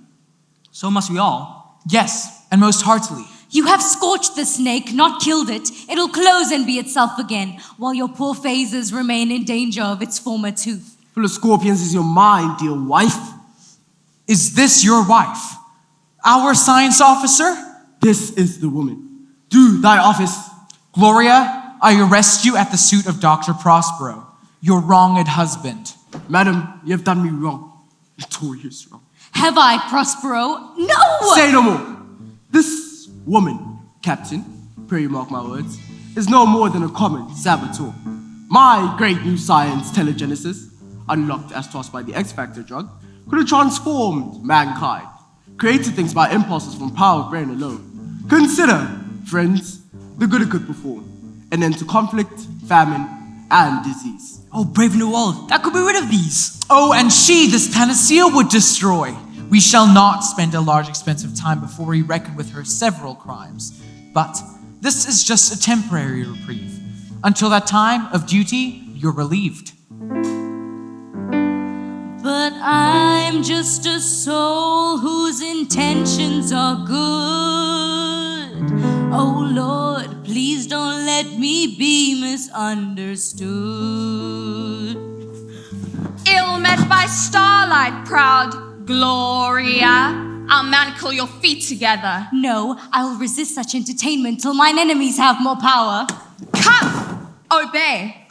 So must we all. Yes, and most heartily. You have scorched the snake, not killed it. It'll close and be itself again, while your poor phasers remain in danger of its former tooth. Full of scorpions is your mind, dear wife. Is this your wife? Our science officer? This is the woman. Do thy office. Gloria, I arrest you at the suit of Dr. Prospero, your wronged husband. Madam, you have done me wrong. Notorious wrong. Have I, Prospero? No! Say no more. This woman, Captain, pray you mark my words, is no more than a common saboteur. My great new science telegenesis, unlocked as tossed by the X-Factor drug, could have transformed mankind, created things by impulses from power of brain alone. Consider, friends, the good it could perform, an end to conflict, famine, and disease. Oh, brave new world, that could be rid of these. Oh, and she, this panacea, would destroy. We shall not spend a large expense of time before we reckon with her several crimes. But this is just a temporary reprieve. Until that time of duty, you're relieved. But I'm just a soul whose intentions are good. Oh Lord, please don't let me be misunderstood. Ill met by starlight, proud Gloria. I'll manacle your feet together. No, I'll resist such entertainment till mine enemies have more power. Come, obey.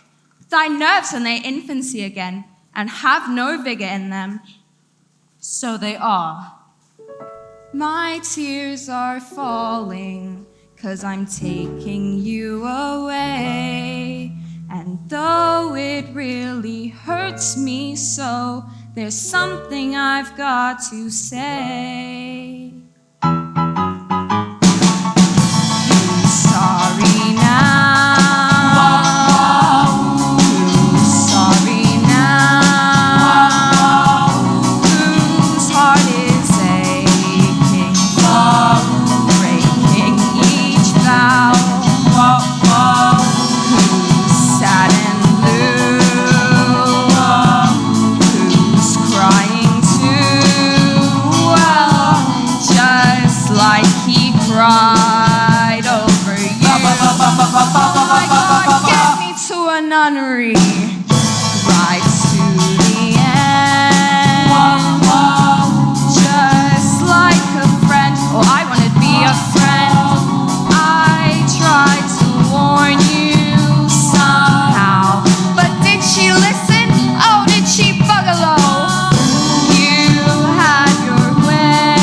Thy nerves are in their infancy again, and have no vigor in them. So they are. My tears are falling, 'cause I'm taking you away. And though it really hurts me so, there's something I've got to say. Who's sorry now? Who's sorry now? Whose heart is aching for breaking each vow? Who's sad and blue? Who's crying too? Well, just like he cried over you. Oh my God, get me to a nunnery. Right to the end. Just like a friend. Oh, I want to be a friend. I tried to warn you somehow, but did she listen? Oh, did she bugalow? You had your way.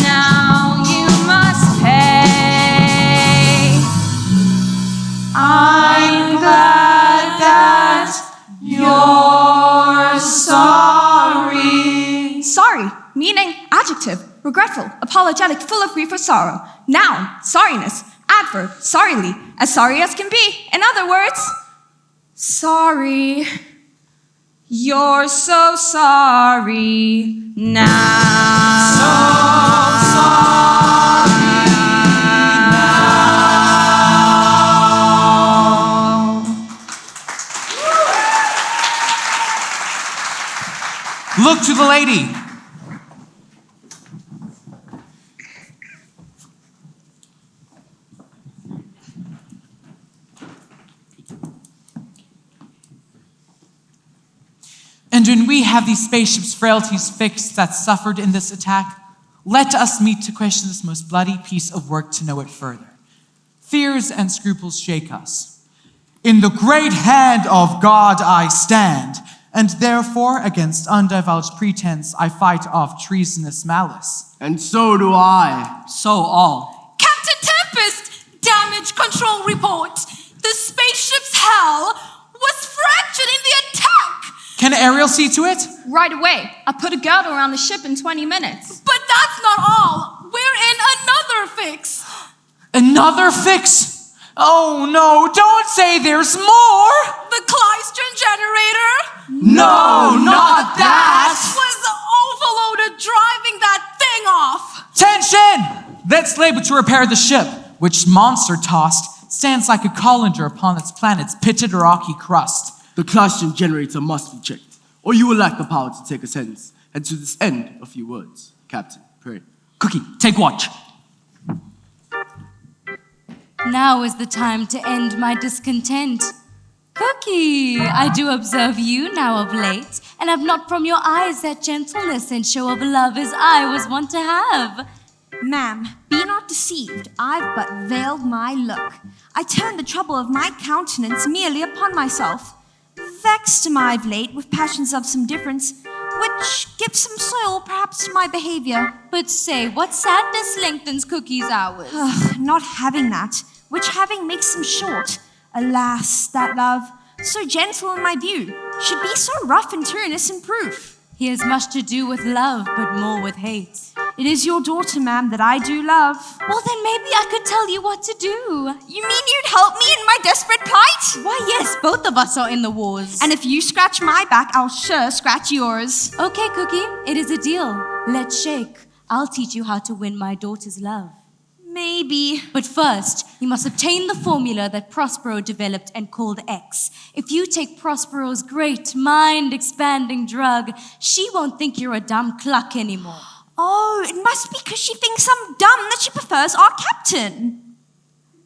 Now you must pay. I'm glad that you're sorry. Sorry, meaning adjective, regretful, apologetic, full of grief or sorrow. Noun, sorriness. Adverb, sorryly, as sorry as can be. In other words, sorry. You're so sorry now. So sorry now. Look to the lady. And when we have these spaceship's frailties fixed that suffered in this attack, let us meet to question this most bloody piece of work to know it further. Fears and scruples shake us. In the great hand of God I stand, and therefore against undivulged pretense I fight off treasonous malice. And so do I. So all. Captain Tempest! Damage control report! The spaceship's hull was fractured in the attack! Can Ariel see to it? Right away. I put a girdle around the ship in 20 minutes. But that's not all! We're in another fix! Another fix? Oh no, don't say there's more! The Clystron generator? No, not that! Was overloaded driving that thing off! Tension! Let's labor to repair the ship, which monster tossed stands like a colander upon its planet's pitted rocky crust. The Clystron generator must be checked, or you will lack the power to take us hence. And to this end, a few words. Captain, pray. Cookie, take watch. Now is the time to end my discontent. Cookie, I do observe you now of late, and have not from your eyes that gentleness and show of love as I was wont to have. Ma'am, be not deceived. I've but veiled my look. I turned the trouble of my countenance merely upon myself. Vexed am I of late with passions of some difference, which gives some soil perhaps to my behavior. But say, what sadness lengthens Cookie's hours? Not having that, which having makes them short. Alas, that love, So gentle in my view, should be so rough and tyrannous in proof. He has much to do with love, but more with hate. It is your daughter, ma'am, that I do love. Well, then maybe I could tell you what to do. You mean you'd help me in my desperate plight? Why, yes, both of us are in the wars. And if you scratch my back, I'll sure scratch yours. Okay, Cookie, it is a deal. Let's shake. I'll teach you how to win my daughter's love. Maybe. But first, you must obtain the formula that Prospero developed and called X. If you take Prospero's great mind-expanding drug, she won't think you're a dumb cluck anymore. Oh, it must be because she thinks I'm dumb that she prefers our captain.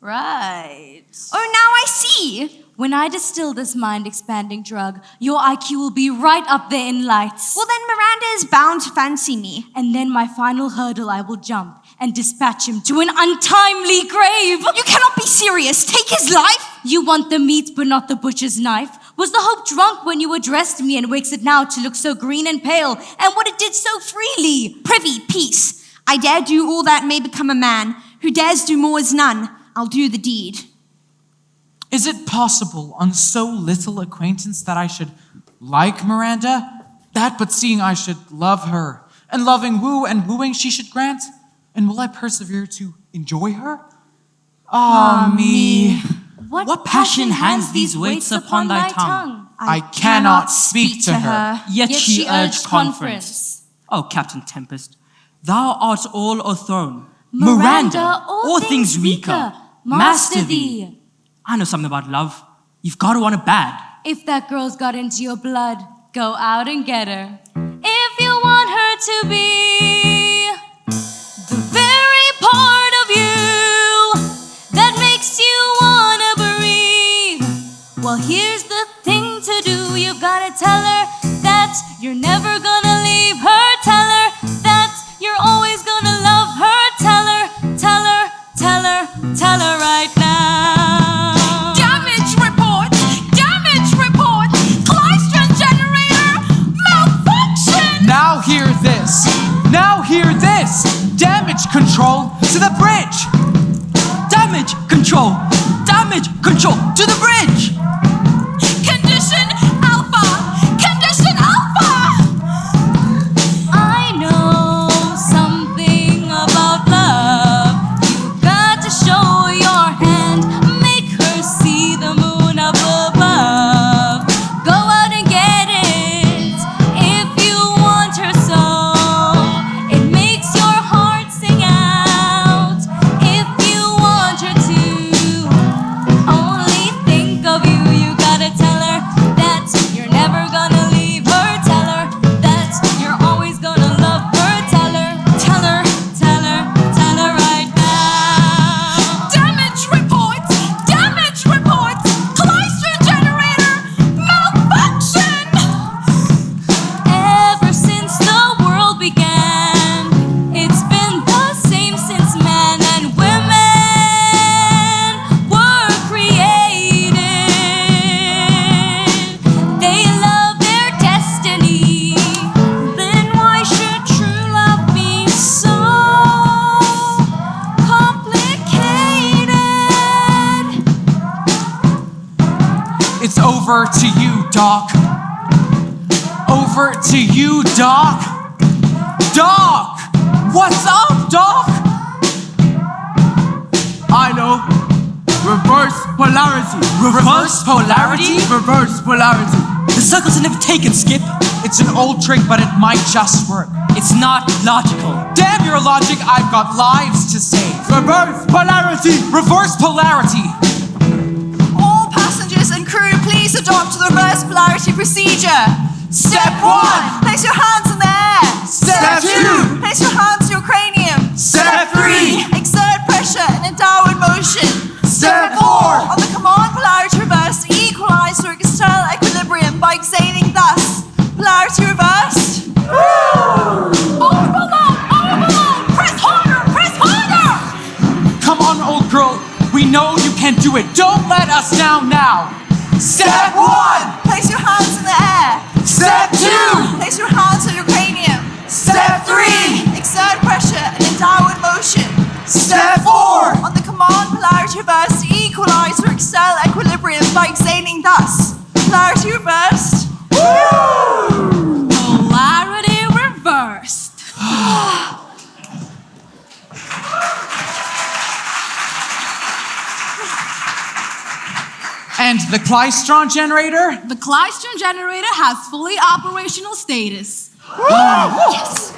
Right. Oh, now I see. When I distill this mind-expanding drug, your IQ will be right up there in lights. Well, then Miranda is bound to fancy me. And then my final hurdle I will jump and dispatch him to an untimely grave. You cannot be serious. Take his life. You want the meat but not the butcher's knife? Was the hope drunk when you addressed me and wakes it now to look so green and pale, and what it did so freely? Privy, peace. I dare do all that may become a man. Who dares do more is none. I'll do the deed. Is it possible on so little acquaintance that I should like Miranda? That but seeing I should love her, and loving woo and wooing she should grant? And will I persevere to enjoy her? Ah, me. What passion hangs these weights upon thy tongue? I cannot speak to her. Yet she urged conference. O Captain Tempest, thou art all o'throne. Miranda, all things weaker. Master thee. I know something about love. You've got to want it bad. If that girl's got into your blood, go out and get her. If you want her to be the very part of you that makes you wanna breathe, well, here's the thing to do. You've gotta tell her that you're never gonna leave her. Tell her that you're always gonna love her. Tell her, tell her, tell her, tell her right now. Damage report! Damage report! Clystron generator malfunction! Now hear this. Now hear this. Damage control to the bridge. Damage control. Damage control to the bridge. Condition Alpha! Condition Alpha! I know something about love. You've got to show your hand. Make her see the moon up above. Go out and get it if you want her so. It makes your heart sing out. If you want her to only think of you, you gotta tell her that you're never gonna leave her. Tell her that you're always gonna love her. Tell her, tell her, tell her, tell her right now. Damage report! Damage report! Clystron generator malfunction! Ever since the world began, it's been the same since men and women were created. They love their destiny. Then why should true love be so complicated? It's over to you, Doc. Over to you, Doc. Doc! What's up, Doc? I know. Reverse polarity. Reverse polarity? Reverse polarity. The circles are never taken, Skip. It's an old trick, but it might just work. It's not logical. Damn your logic, I've got lives to save. Reverse polarity. Reverse polarity. All passengers and crew, please adopt the reverse polarity procedure. Step 1. Place your hands in the air. Step 2. Place your hands to your cranium. Step 3. Exert pressure in a downward motion. Step 4. On the command polarity reverse, equalize your external equilibrium by exhaling thus. Polarity reversed. Overload! Overload! Press harder! Press harder! Come on, old girl. We know you can do it. Don't let us down now. Step 1. Place your hands in the air. Step 2. Place your hands on your cranium. Step 3. Exert pressure in a downward motion. Step 4. On the command polarity reverse, equalize your external equilibrium by exhaling thus. reversed. Polarity reversed. And the klystron generator? The klystron generator has fully operational status. Yes.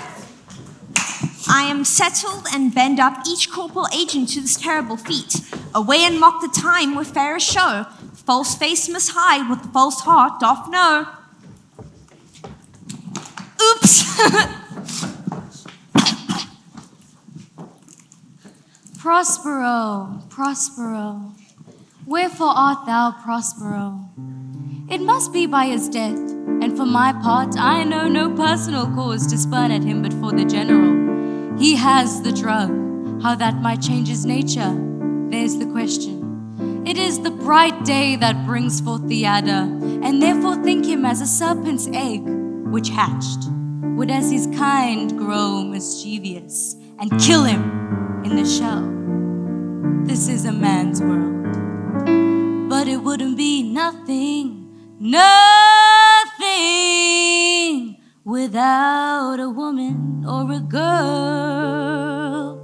I am settled and bend up each corporal agent to this terrible feat. Away and mock the time with fairest show. False face must hide what the false heart doth know. Oops. Prospero, Prospero, wherefore art thou Prospero? It must be by his death, and for my part, I know no personal cause to spurn at him but for the general. He has the drug. How that might change his nature, there's the question. It is the bright day that brings forth the adder, and therefore think him as a serpent's egg, which hatched, would as his kind grow mischievous, and kill him in the shell. This is a man's world, but it wouldn't be nothing, nothing, without a woman or a girl.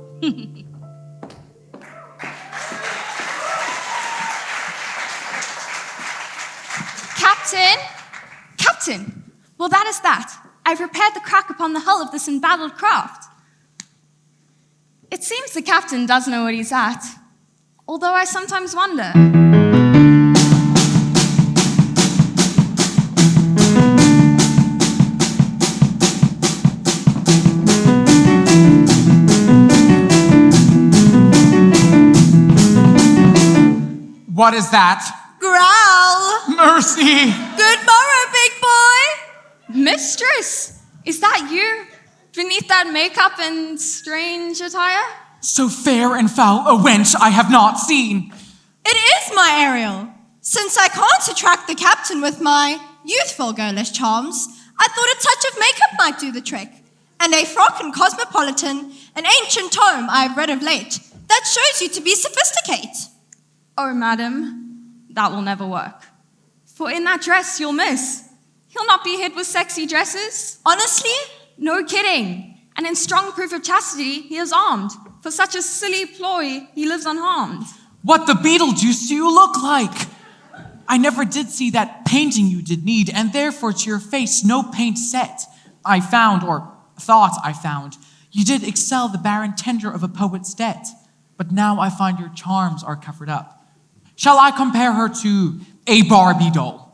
Captain, well, that is that. I've repaired the crack upon the hull of this embattled craft. It seems the captain does know what he's at, although I sometimes wonder. What is that? Growl! Mercy! Good morrow, big boy! Mistress, is that you? Beneath that makeup and strange attire? So fair and foul a wench I have not seen. It is my Ariel. Since I can't attract the captain with my youthful girlish charms, I thought a touch of makeup might do the trick. And a frock and cosmopolitan, an ancient tome I've read of late, that shows you to be sophisticate. Oh, madam, that will never work. For in that dress you'll miss. He'll not be hid with sexy dresses. Honestly? No kidding. And in strong proof of chastity, he is armed. For such a silly ploy, he lives unharmed. What the Beetlejuice do you look like? I never did see that painting you did need, and therefore to your face no paint set. I found, or thought I found, you did excel the barren tender of a poet's debt. But now I find your charms are covered up. Shall I compare her to a Barbie doll?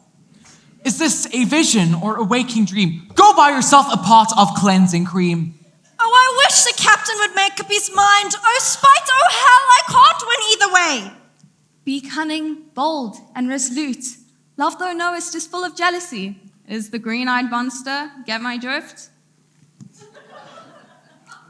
Is this a vision or a waking dream? Go buy yourself a pot of cleansing cream. Oh, I wish the captain would make up his mind. Oh, spite, oh, hell, I can't win either way. Be cunning, bold, and resolute. Love, thou knowest, is full of jealousy. Is the green-eyed monster, get my drift?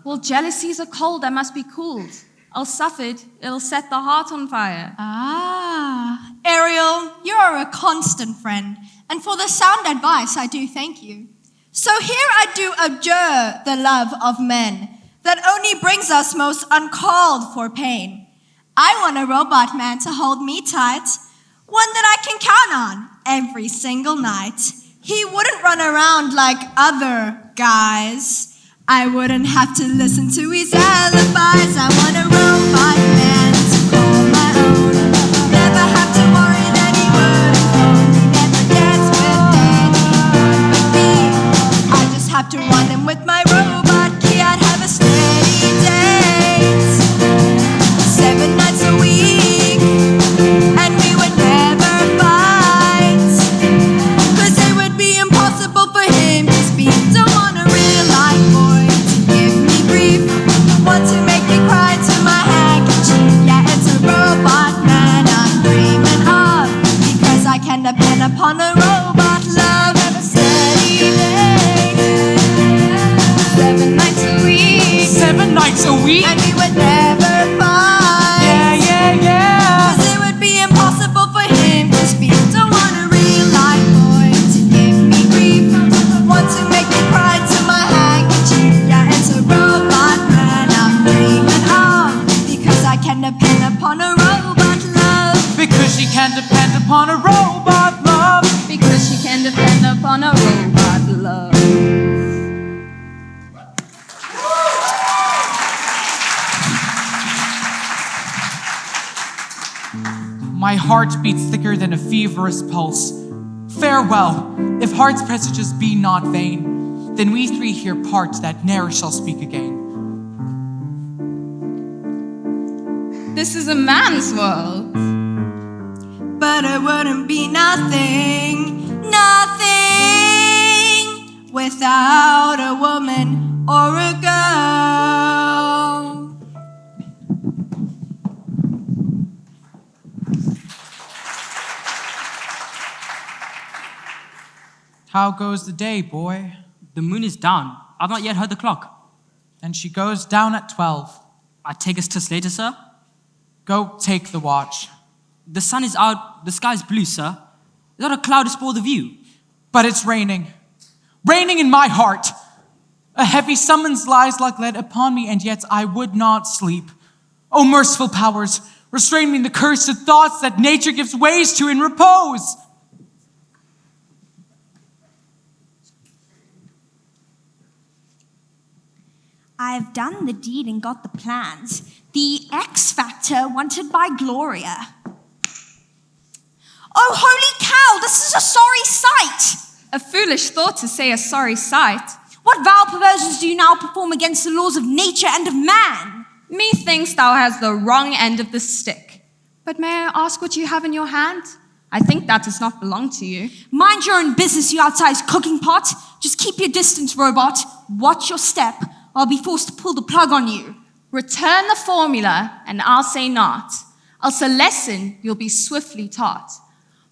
Well, jealousy's a cold that must be cooled. Else suffered, it'll set the heart on fire. Ah, Ariel, you are a constant friend, and for the sound advice I do thank you. So here I do abjure the love of men that only brings us most uncalled for pain. I want a robot man to hold me tight, one that I can count on every single night. He wouldn't run around like other guys. I wouldn't have to listen to his alibis. I want a robot man to call my own. Never have to worry that he wouldn't phone. He never dance with anyone but me. I just have to run him with my robot key. I'd have a steady date 7 nights a week, and we would never fight, 'cause it would be impossible for him to speak. Don't want a real life boy to give me grief, want to make me cry to my handkerchief. Yeah, it's a robot man I'm dreaming of, because I can depend upon a robot love. Have a steady date 7 nights a week. 7 nights a week? And we would never fight. Yeah. 'Cause it would be impossible for him to speak. Don't want a real life boy to give me grief, want to make me cry to my handkerchief. Yeah, it's a robot man I'm dreaming of, because I can depend upon a robot love. Because she can depend upon a robot love. Because she upon a robot love. My heart beats thicker than a feverish pulse. Farewell, if heart's presages be not vain, then we three here part that ne'er shall speak again. This is a man's world. But it wouldn't be nothing, nothing without a woman or a girl. How goes the day, boy? The moon is down. I've not yet heard the clock. And she goes down at 12. I take us to later, sir? Go take the watch. The sun is out, the sky is blue, sir. Not a cloud to spoil the view. But it's raining. Raining in my heart. A heavy summons lies like lead upon me, and yet I would not sleep. O merciful powers, restrain me in the cursed thoughts that nature gives ways to in repose. I've done the deed and got the plans. The X Factor wanted by Gloria. Oh, holy cow, this is a sorry sight. A foolish thought to say a sorry sight. What vile perversions do you now perform against the laws of nature and of man? Methinks thou hast the wrong end of the stick. But may I ask what you have in your hand? I think that does not belong to you. Mind your own business, you outsized cooking pot. Just keep your distance, robot. Watch your step. I'll be forced to pull the plug on you. Return the formula, and I'll say not. Else a lesson you'll be swiftly taught.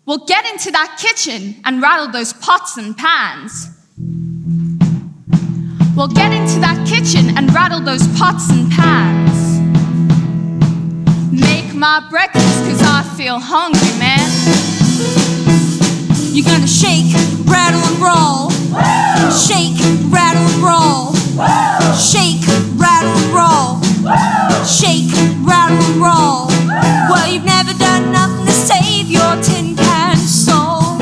We'll get into that kitchen and rattle those pots and pans. We'll get into that kitchen and rattle those pots and pans. Make my breakfast, 'cause I feel hungry, man. You're gonna shake, rattle, and roll. Shake, rattle, and roll. Shake, rattle, and roll. Shake, rattle, and roll. Well, you've never done nothing to save your tin can soul.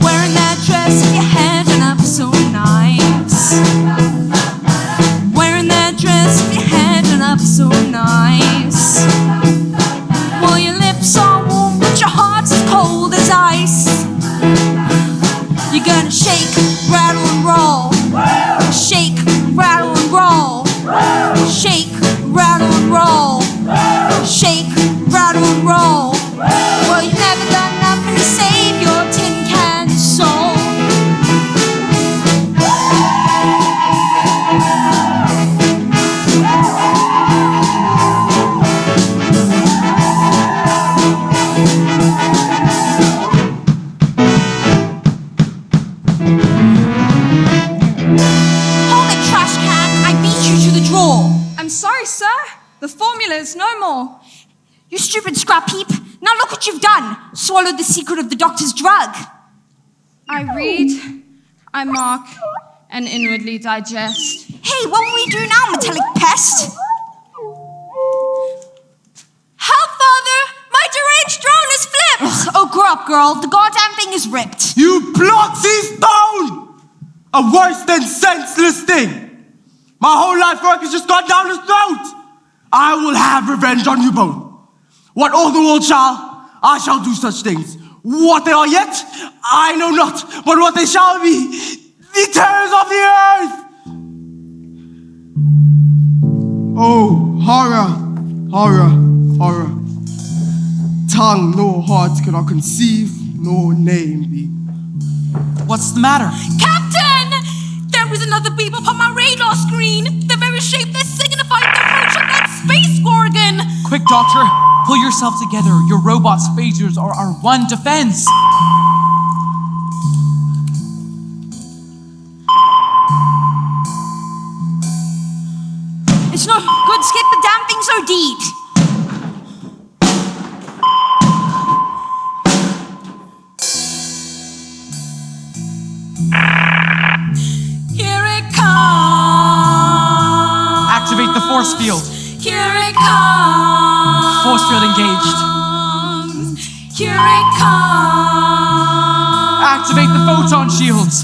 Wearing that dress with your hair done up so nice. Wearing that dress with your hair done up so nice. Well, your lips are warm, but your heart's as cold as ice. You're gonna shake, rattle, and roll. Shake, rattle, and roll. Shake, rattle, and roll. Shake, rattle, and roll. Well, you've never done nothing to save your tin can soul. I'm sorry, sir. The formula is no more. You stupid scrap heap. Now look what you've done. Swallowed the secret of the doctor's drug. I read, I mark, and inwardly digest. Hey, what will we do now, metallic pest? Help, Father! My deranged drone is flipped! Ugh, oh, grow up, girl. The goddamn thing is ripped. You plotsy stone! A worse than senseless thing! My whole life work has just gone down his throat! I will have revenge on you both. What all the world shall, I shall do such things. What they are yet, I know not, but what they shall be, the terrors of the earth! Oh, horror, horror, horror. Tongue no heart cannot conceive, no name be. What's the matter? Captain! There is another beep upon my radar screen. The very shape that signifies the approach of that space gorgon. Quick, Doctor, pull yourself together. Your robot's phasers are our one defense. It's no good, Skip. The damn thing's OD'd. Here it comes. Activate the force field. Here it comes. Force field engaged. Here it comes. Activate the photon shields.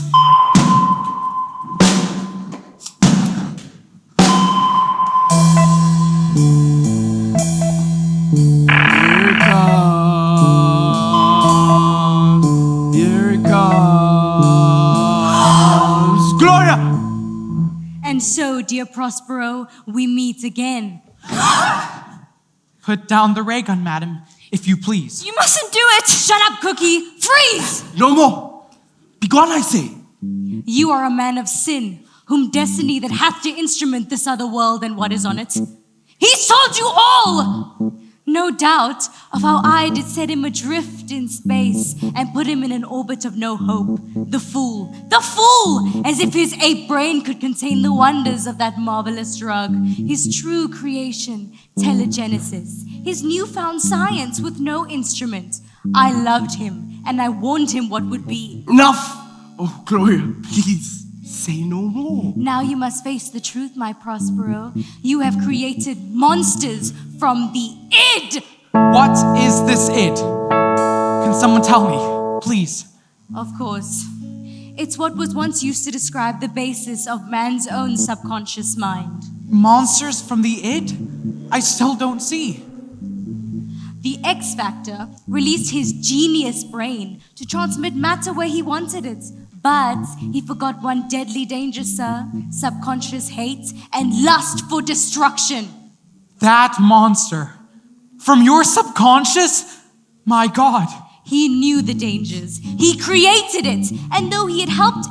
Here it comes. Gloria! And so, dear Prospero, we meet again. Put down the ray gun, madam, if you please. You mustn't do it! Shut up, Cookie! Freeze! No more. Begone, I say. You are a man of sin, whom destiny that hath to instrument this other world and what is on it. He's told you all! No doubt of how I did set him adrift in space and put him in an orbit of no hope. The fool, as if his ape brain could contain the wonders of that marvelous drug, his true creation, telegenesis, his newfound science with no instrument. I loved him, and I warned him what would be. Enough! Oh, Gloria, please. Say no more. Now you must face the truth, my Prospero. You have created monsters from the id! What is this id? Can someone tell me, please? Of course. It's what was once used to describe the basis of man's own subconscious mind. Monsters from the id? I still don't see. The X Factor released his genius brain to transmit matter where he wanted it. But he forgot one deadly danger, sir. Subconscious hate and lust for destruction. That monster. From your subconscious? My God. He knew the dangers. He created it. And though he had hoped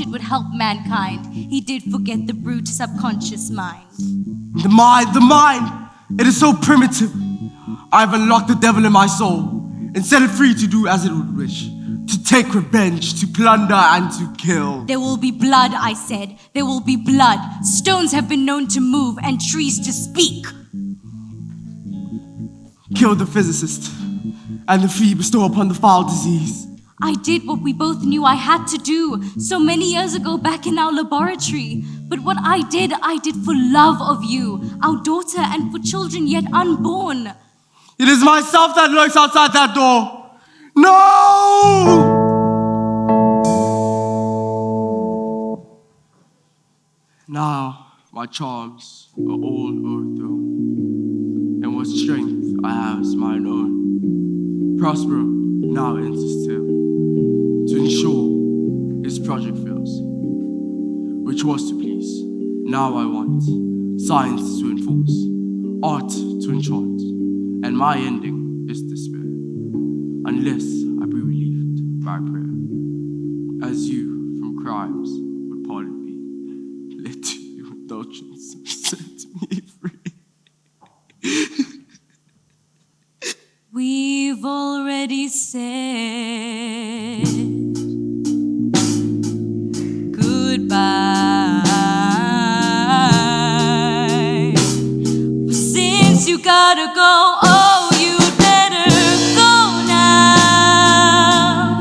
it would help mankind, he did forget the brute subconscious mind. The mind. It is so primitive. I've unlocked the devil in my soul and set it free to do as it would wish. To take revenge, to plunder, and to kill. There will be blood, I said. There will be blood. Stones have been known to move and trees to speak. Kill the physicist, and the fee bestow upon the foul disease. I did what we both knew I had to do so many years ago back in our laboratory. But what I did for love of you, our daughter, and for children yet unborn. It is myself that lurks outside that door. No! Now my charms are all overthrown, and what strength I have is mine own. Prospero now enters still to ensure his project fails, which was to please. Now I want science to enforce, art to enchant, and my ending is despair. Unless I be relieved by prayer, as you from crimes would pardon me, let your indulgence set me free. We've already said goodbye. Since you gotta go, oh, you better go now.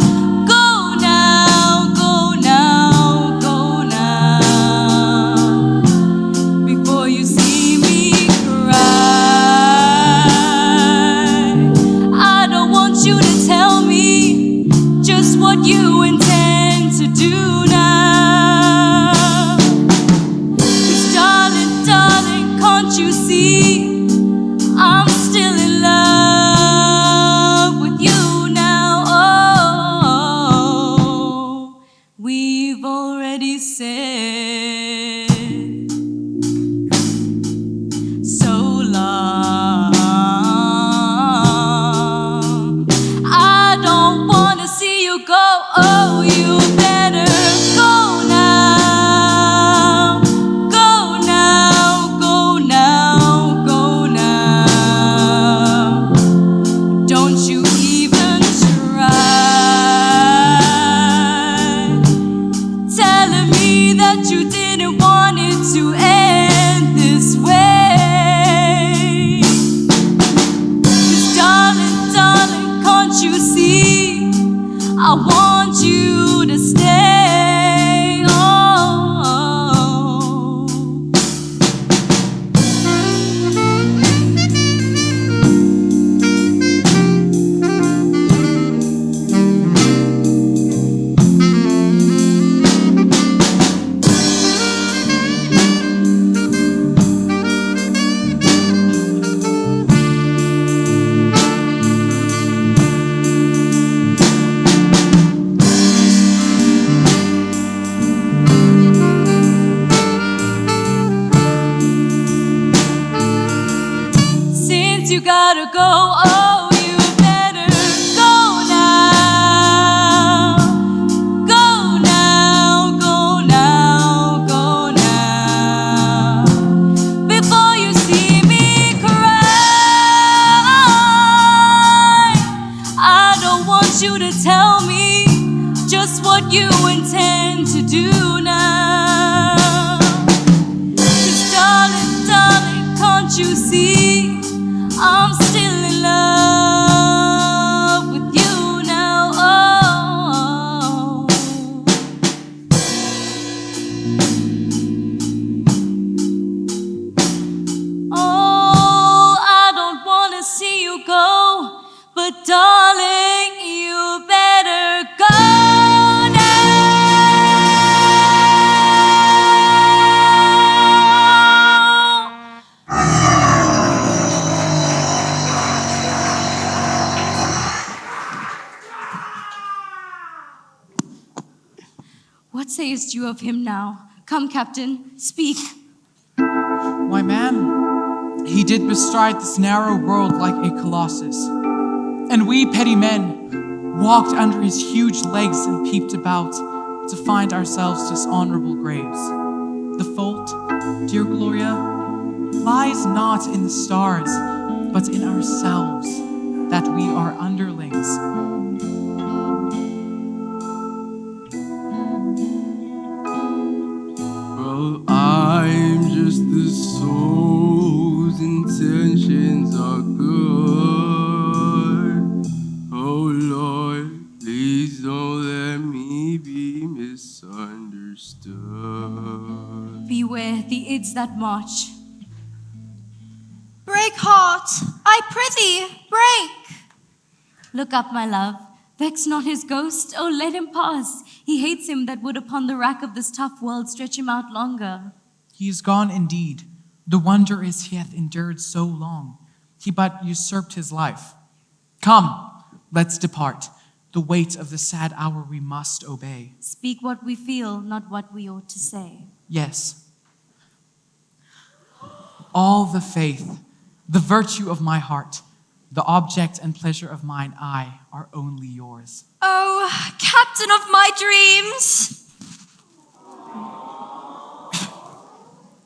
Go now, go now, go now. Before you see me cry. I don't want you to tell me just what you intend to do now. 'Cause darling, can't you see? I'm still in love with you now. Oh, we've already said so long. I don't want to see you go. Oh, you better go now. Go now, go now, go now. Don't you even try telling me that you didn't want it to end this way. 'Cause darling, can't you see? I want you to stay. Oh. better go. Oh, you better go now. Go now, go now, go now. Before you see me cry, I don't want you to tell me just what you intend to do now. 'Cause darling, darling, can't you see I'm still in love with you now? Oh. Oh, I don't want to see you go, but darling, you better go What sayest you of him now? Come, Captain, speak. Why, ma'am, he did bestride this narrow world like a colossus. And we petty men walked under his huge legs and peeped about to find ourselves dishonorable graves. The fault, dear Gloria, lies not in the stars, but in ourselves, that we are underlings. Well, I'm just the soul's intentions are good. Oh Lord, please don't let me be misunderstood. Beware the ids that march. Break, heart, I prithee, break. Look up, my love. Vex not his ghost. Oh, let him pass. He hates him that would upon the rack of this tough world stretch him out longer. He is gone indeed. The wonder is he hath endured so long. He but usurped his life. Come, let's depart. The weight of the sad hour we must obey. Speak what we feel, not what we ought to say. Yes. All the faith, the virtue of my heart, the object and pleasure of mine eye are only yours. Oh, captain of my dreams.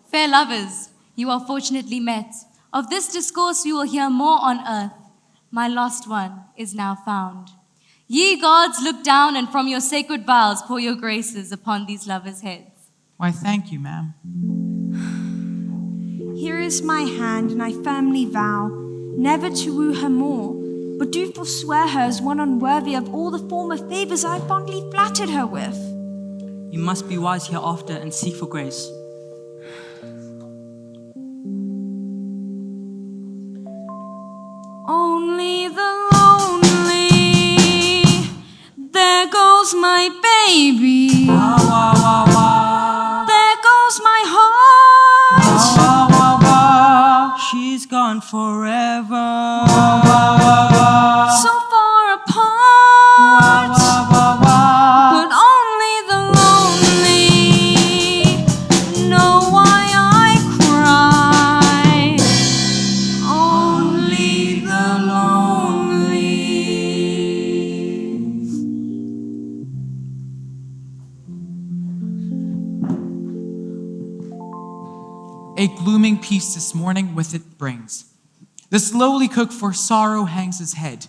Fair lovers, you are fortunately met. Of this discourse we will hear more on earth. My lost one is now found. Ye gods, look down and from your sacred vials pour your graces upon these lovers' heads. Why, thank you, ma'am. Here is my hand, and I firmly vow never to woo her more, but do forswear her as one unworthy of all the former favors I fondly flattered her with. You must be wise hereafter and seek for grace. Only the lonely, there goes my baby. There goes my heart. She's gone forever. So far apart, but only the lonely know why I cry. Only the lonely. A glooming peace this morning with it brings. This lowly cook for sorrow hangs his head.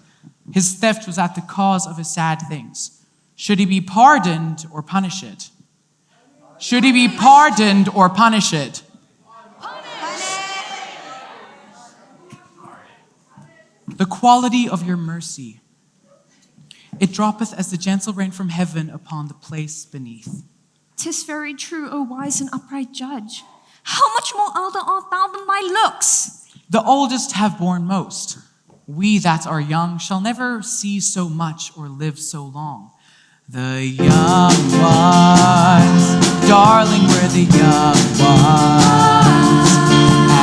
His theft was at the cause of his sad things. Should he be pardoned or punish it? Should he be pardoned or punish it? The quality of your mercy. It droppeth as the gentle rain from heaven upon the place beneath. 'Tis very true, O wise and upright judge. How much more elder art thou than my looks? The oldest have borne most. We that are young shall never see so much or live so long. The young ones, darling, we're the young ones.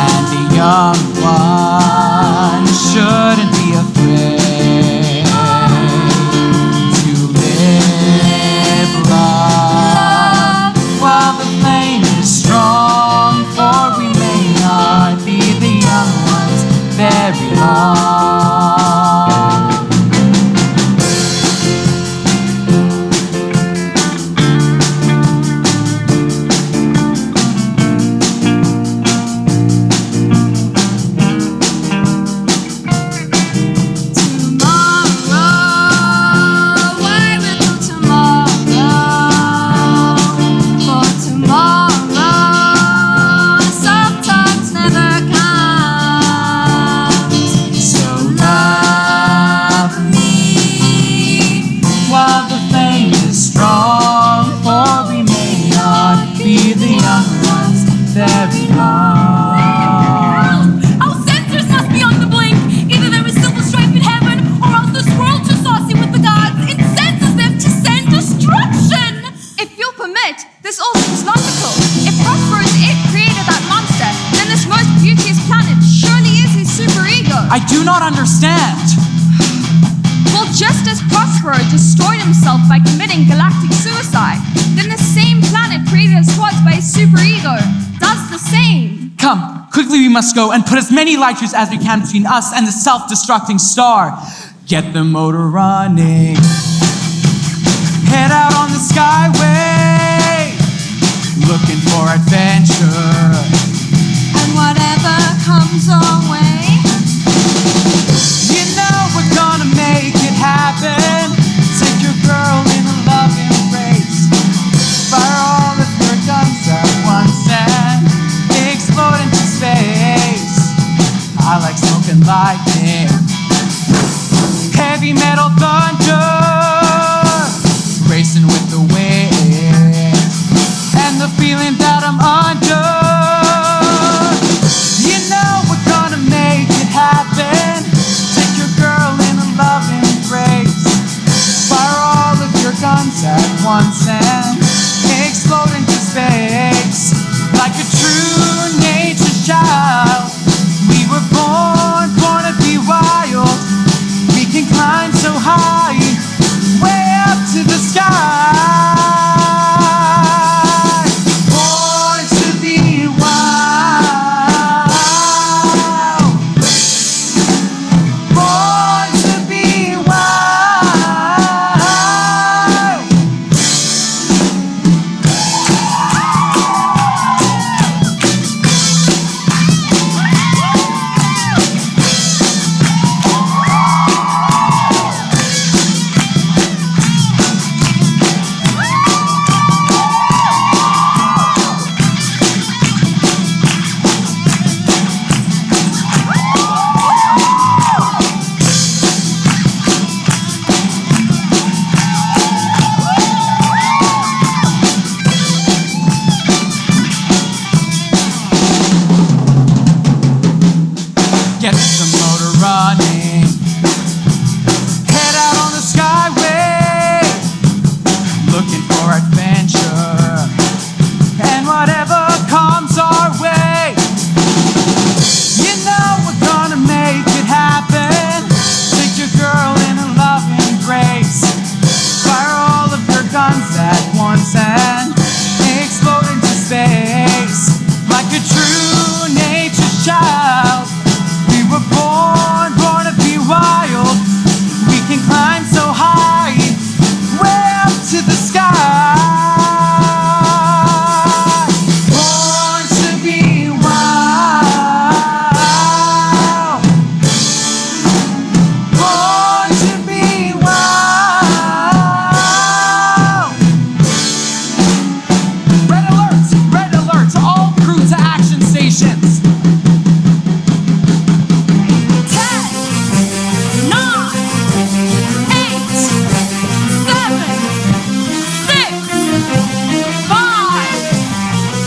And the young ones shouldn't be afraid to live love while the flame is strong. For we may not be the young ones very long. emperor destroyed himself by committing galactic suicide, then the same planet created as squads by his superego does the same. Come, quickly we must go and put as many light years as we can between us and the self-destructing star. Get the motor running. Head out on the skyway, looking for adventure. And whatever comes our way, You know we're gonna make it happen. Take your girl in a love embrace. Fire all of your guns at once and explode into space. I like smoking lightning, heavy metal thunder, racing with the wind, and the feeling that I'm under. You know we're gonna make it happen. Take your girl in a love embrace. Fire all of your guns at once and explode into space. Like a true nature child, we were born to be wild. We can climb so high, way up to the sky. Born to be wild. Born to be wild. Get the motor running. Head out on the skyway, looking for adventure. And whatever comes our way, you know we're gonna make it happen. Take your girl in a love embrace. Fire all of your guns at once and explode into space. Like a true nature child, we were born to be wild. We can climb so high, way up to the sky. Born to be wild. Born to be wild. Red alert, all crew to action stations. 10, 9, 8, 7, 6, 5,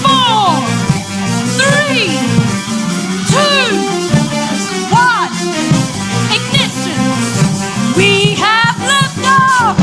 4, 3, 2, 1. Ignition. We have liftoff.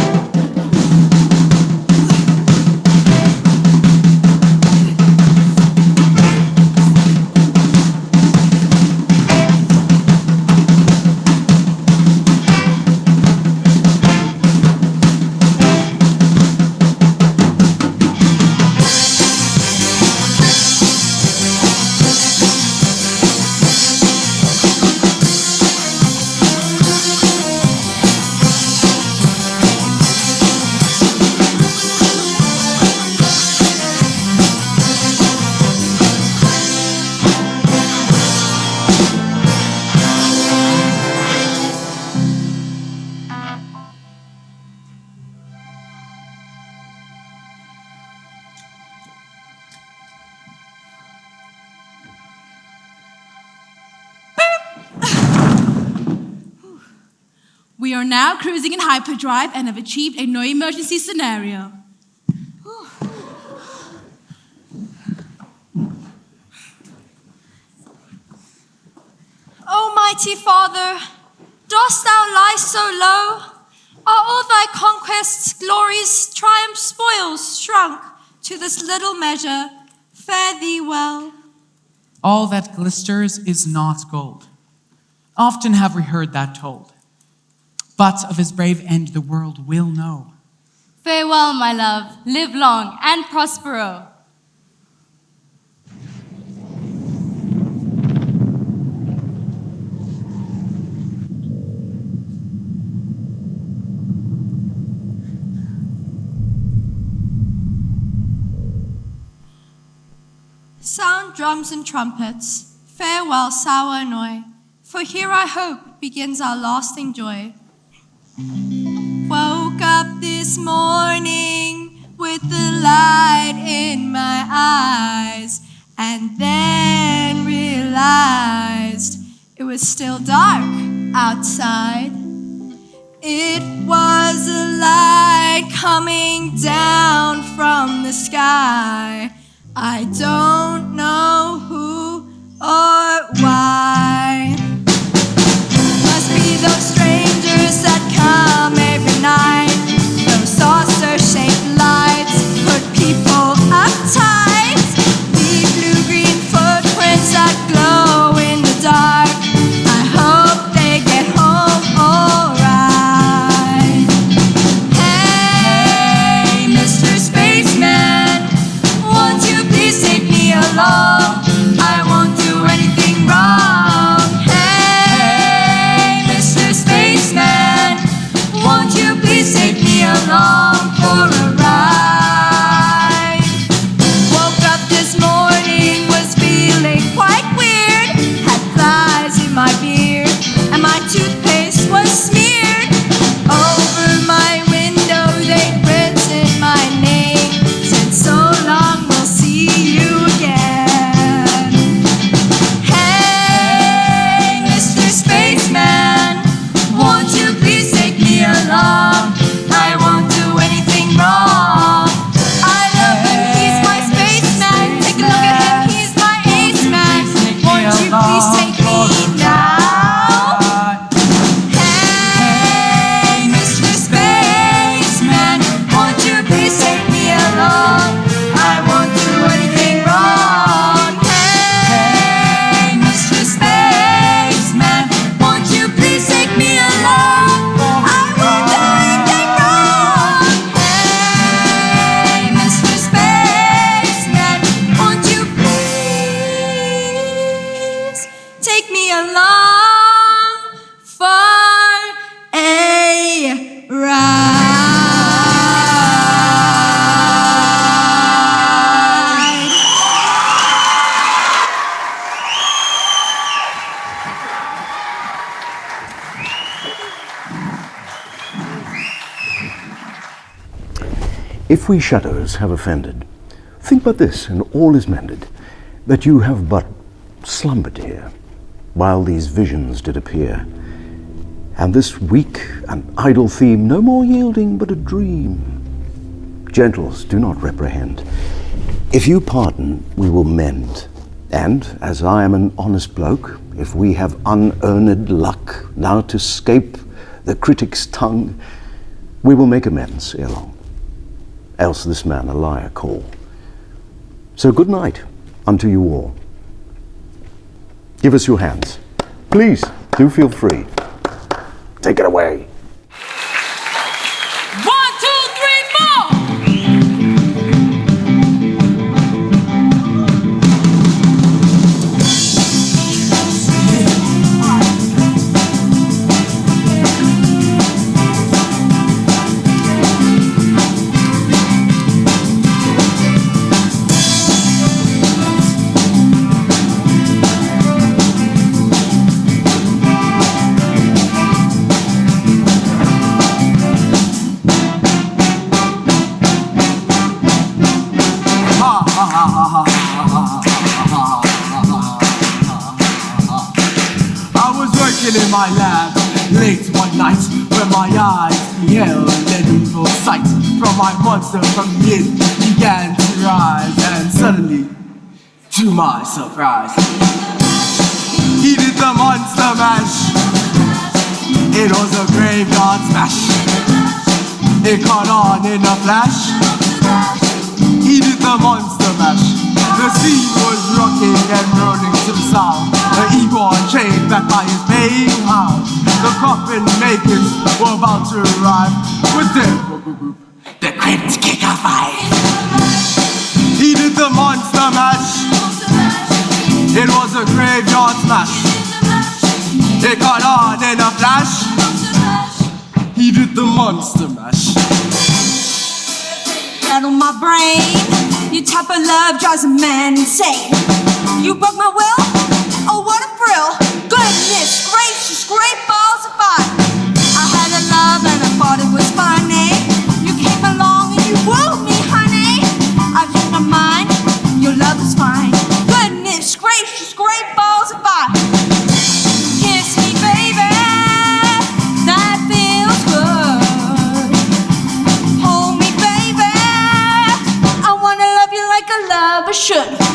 We are now cruising in hyperdrive and have achieved a no emergency scenario. Almighty Father, dost thou lie so low? Are all thy conquests, glories, triumphs, spoils shrunk to this little measure? Fare thee well. All that glisters is not gold. Often have we heard that told. but of his brave end the world will know. Farewell, my love. Live long and prospero. Sound drums and trumpets, farewell sour annoy, for here I hope begins our lasting joy. Woke up this morning with the light in my eyes, and then realized it was still dark outside. It was a light coming down from the sky. I don't know who or why. Must be those strangers that come every night. Those saucer-shaped lights put people uptight. Leave blue-green footprints that glow in the dark. I hope they get home alright. Hey, Mr. Spaceman, won't you please take me along? I won't do anything wrong. Hey, Mr. Spaceman, won't you please take me along for a ride? Woke up this morning, was feeling quite weird. Had flies in my beard, and my toothpaste was smeared. Over my window, they'd written my name. Said, so long, we'll see you again. Hey, Mr. Spaceman, won't you please take me along? I won't do anything wrong. I love him, he's my spaceman. Take a look at him, he's my ace man. Won't you please take me now? Hey, Mr. Spaceman, won't you please take me along? I won't do anything wrong. Hey, Mr. Spaceman, won't you please take me along? I won't do anything wrong. Hey, Mr. Spaceman, won't you please take me along for a ride? If we shadows have offended, think but this, and all is mended, that you have but slumbered here, while these visions did appear, and this weak and idle theme no more yielding but a dream. Gentles, do not reprehend. If you pardon, we will mend, and, as I am an honest bloke, if we have unearned luck now to scape the critic's tongue, we will make amends ere long. Else this man a liar call. So good night unto you all. Give us your hands. Please, do feel free. Take it away. 1, 2, 3, 4. I was working in my lab late one night when my eyes beheld an evil sight. From my monster from the inn began to rise, and suddenly, to my surprise, he did the monster mash. It was a graveyard smash. It caught on in a flash. He did the monster mash. The sea was rocking and rolling to the sound. The eagle chained back by his baying hound. The coffin makers were about to arrive with their group, the crypt kicker fight. He did the monster mash. It was a graveyard smash. It got on in a flash. He did the monster mash. Rattle my brain. Your type of love drives a man insane. You broke my will? Oh, what a thrill. Goodness gracious, great balls of fire. I had a love and I thought it was funny. You came along and you wooed me, honey. I changed my mind. Your love is fine. Goodness gracious, great balls of fire. Kiss me, baby. That feels good. Hold me, baby. I wanna love you like a lover should.